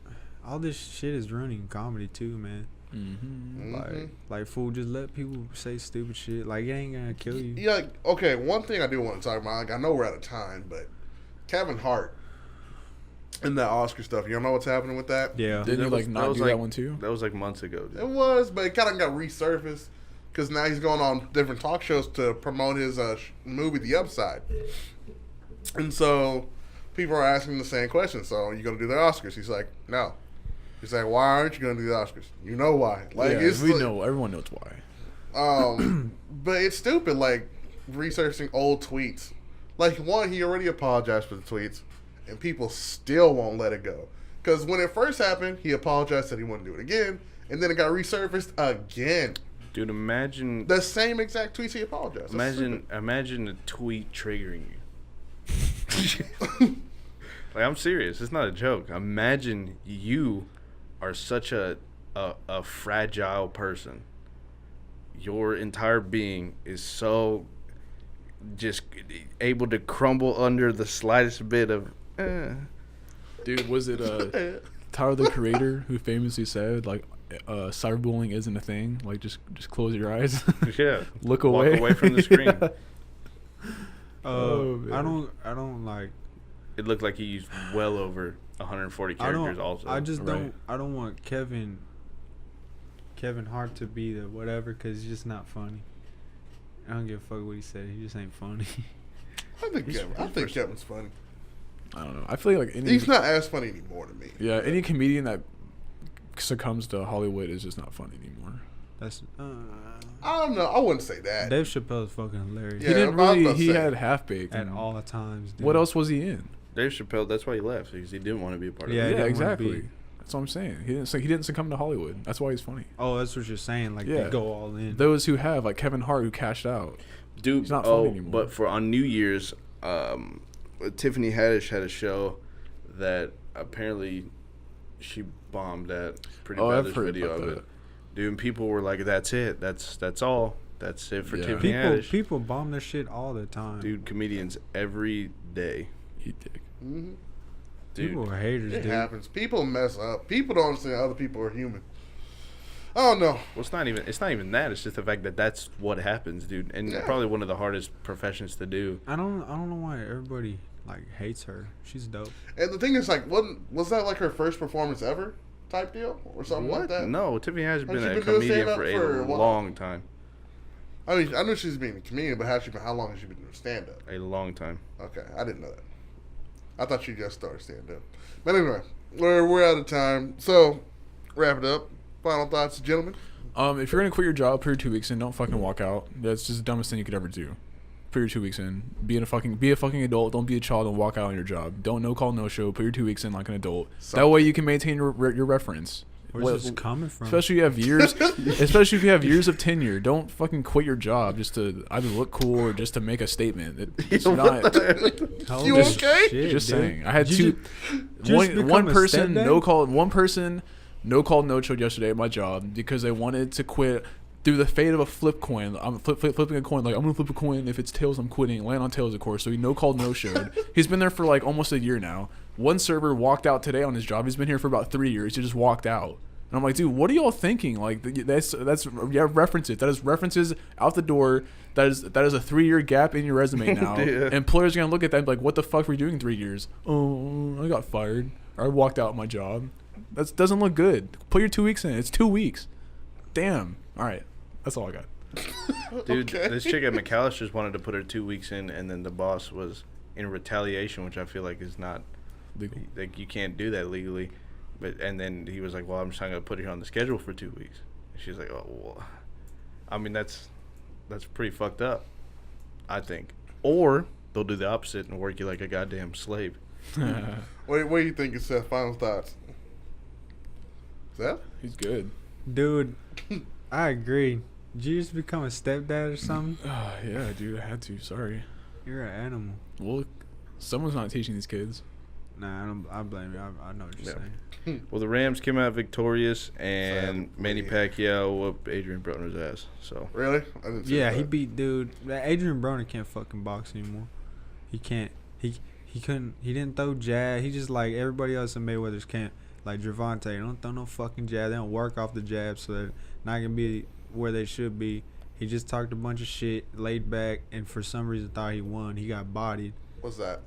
All this shit is ruining comedy too, man. Mm-hmm. Mhm. Like fool, just let people say stupid shit. Like it ain't gonna kill you. Yeah. Like, okay. One thing I do want to talk about. Like I know we're out of time, but Kevin Hart and that Oscar stuff. You know what's happening with that? Yeah. Didn't you like not was do that one too? That was like months ago, dude. It was, but it kind of got resurfaced because now he's going on different talk shows to promote his movie, The Upside. And so people are asking the same question. So are you going to do the Oscars? He's like, no. He's like, why aren't you going to do the Oscars? You know why? Like Yeah, it's we like- know. Everyone knows why. but it's stupid. Like researching old tweets. Like one, he already apologized for the tweets, and people still won't let it go. Because when it first happened, he apologized, said he wouldn't do it again, and then it got resurfaced again. Dude, imagine The same exact tweets he apologized. That's imagine a tweet triggering you. Like, I'm serious. It's not a joke. Imagine you are such a fragile person. Your entire being is so just able to crumble under the slightst bit of. Dude, was it Tyler the Creator who famously said like cyberbullying isn't a thing? Like just close your eyes. Yeah. Look Walk away. away from the screen. Yeah. Oh, I man. don't like. It looked like he used well over 140 I characters. don't. Also, I just Right. don't. I don't want Kevin Hart to be the whatever because he's just not funny. I don't give a fuck what he said. He just ain't funny. I think Kevin's funny. I don't know. I feel like any, He's not as funny anymore to me. yeah, any comedian that succumbs to Hollywood is just not funny anymore. That's. I don't know. I wouldn't say that. Dave Chappelle's fucking hilarious. Yeah, He didn't I was really. about to He say. had half baked. At all times. Dude. What else was he in? Dave Chappelle. That's why he left, because he didn't want to be a part Yeah, of he it. Yeah, didn't wanna exactly. be- That's what I'm saying. He didn't succumb to Hollywood. That's why he's funny. Oh, that's what you're saying. Like Yeah. they go all in. Those who have, like Kevin Hart, who cashed out. Dude, He's not funny anymore. But for on New Year's, Tiffany Haddish had a show that apparently she bombed at. Pretty bad. I've There's heard video about of that. it. Dude, and people were like, "That's it. That's all. That's it for Tiffany Haddish." People bomb their shit all the time. Dude, comedians every day. Eat dick. Mm-hmm. Dude, People are haters, It dude. happens. People mess up. People don't understand other people are human. I don't know. well, it's not even that. It's just the fact that that's what happens, dude, and Yeah. probably one of the hardest professions to do. I don't know why everybody like hates her. She's dope. And the thing is, like, was that like her first performance ever type deal or something like that? No, Tiffany has been she a been doing comedian stand-up for for a a while? long time. I mean, I knew she's being a comedian, but how long has she been doing stand up? A long time. Okay, I didn't know that. I thought she just started stand up. But anyway, we're out of time. So, wrap it up. Final thoughts, gentlemen. If you're gonna quit your job, put your 2 weeks in. Don't fucking walk out. That's just the dumbest thing you could ever do. Put your 2 weeks in. Be a fucking adult. Don't be a child and walk out on your job. Don't no call no show. Put your 2 weeks in like an adult. That way you can maintain your reference. Where's this coming from? Especially if you have years of tenure. Don't fucking quit your job just to either look cool or just to make a statement. It's not. How You old is okay? shit, Just dude? saying. I had Did you become one a person stepdad? no call no showed yesterday at my job because they wanted to quit through the fate of a flip coin. I'm flipping a coin. Like, I'm gonna flip a coin. If it's tails, I'm quitting. Land on tails, of course. So he no called no showed. He's been there for like almost a year now. One server walked out today on his job. He's been here for about 3 years. He just walked out. And I'm like, dude, what are y'all thinking? Like, that's references. That is references out the door. That is a 3-year gap in your resume now. Yeah. Employers are gonna look at that and be like, what the fuck were you doing 3 years? Oh, I got fired. Or I walked out of my job. That doesn't look good. Put your 2 weeks in. It's 2 weeks. Damn. All right, that's all I got. Dude, Okay. this chick at McAllister's wanted to put her 2 weeks in, and then the boss was in retaliation, which I feel like is not Legal. like you can't do that legally. But and then he was like, "Well, I'm just not gonna put her on the schedule for 2 weeks." And she's like, "Oh, well, I mean that's pretty fucked up, I think." Or they'll do the opposite and work you like a goddamn slave. What do you think, Seth? Final thoughts. Seth? He's good. Dude, I agree. Did you just become a stepdad or something? Yeah, dude, I had to. Sorry. You're an animal. Well, someone's not teaching these kids. Nah, I blame you. I know what you're Yeah. saying. Well, the Rams came out victorious, and Sadly. Manny Pacquiao whooped Adrian Broner's ass. So Really? I didn't see Yeah, that. he beat dude. That Adrian Broner can't fucking box anymore. He can't. He couldn't. He didn't throw jab. He just like everybody else in Mayweather's camp. Like Gervonta, don't throw no fucking jab. They don't work off the jab, so they're not gonna be where they should be. He just talked a bunch of shit, laid back, and for some reason thought he won. He got bodied. What's that?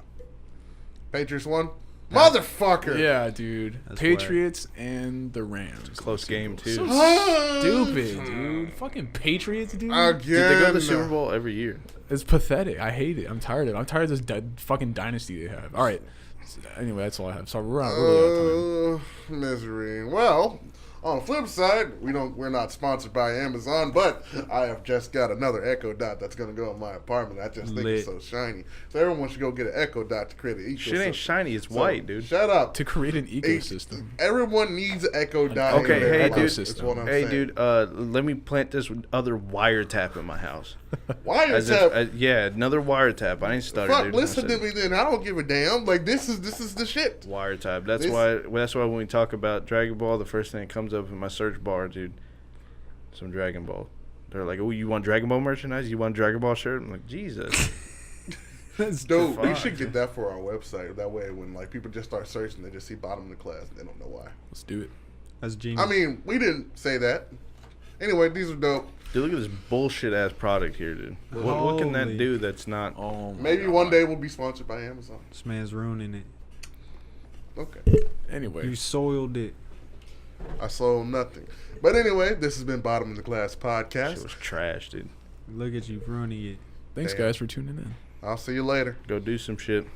Patriots won? Motherfucker! Yeah, dude. That's Patriots and the Rams. close game too. So Ah! stupid, dude. Fucking Patriots, dude. Again. Dude, they go to the Super Bowl every year. It's pathetic. I hate it. I'm tired of it. I'm tired of this fucking dynasty they have. All right. Anyway, that's all I have. Sorry, we're out of time. Misery. Well, on the flip side, we're not sponsored by Amazon, but I have just got another Echo Dot that's gonna go in my apartment. I just think it's so shiny. So everyone should go get an Echo Dot to create an ecosystem. Shit ain't shiny. It's So, white, dude. Shut up. To create an ecosystem. Everyone needs an Echo Dot. Okay, in their hey, life, dude. is what I'm Hey, saying. dude. Let me plant this other wiretap in my house. Wiretap. Yeah, another wiretap. I ain't stutter, Fuck, dude. listen I to said me then. I don't give a damn. Like this is the shit. Wiretap. That's This- why when we talk about Dragon Ball, the first thing that comes up in my search bar, dude, some Dragon Ball. They're like, "Oh, you want Dragon Ball merchandise? You want Dragon Ball shirt?" I'm like, Jesus. That's Dude, we fuck. should get that for our website. That way, when like people just start searching, they just see bottom of the class. They don't know why. Let's do it. That's genius. I mean, we didn't say that. Anyway, these are dope. Dude, look at this bullshit ass product here, dude. What can that Holy- do that's not? Oh, my Maybe God. one day we'll be sponsored by Amazon. This man's ruining it. Okay. Anyway. You soiled it. I sold nothing. But anyway, this has been Bottom of the Class Shit Podcast. was trash, dude. Look at you ruining it. Thanks, Damn. guys, for tuning in. I'll see you later. Go do some shit.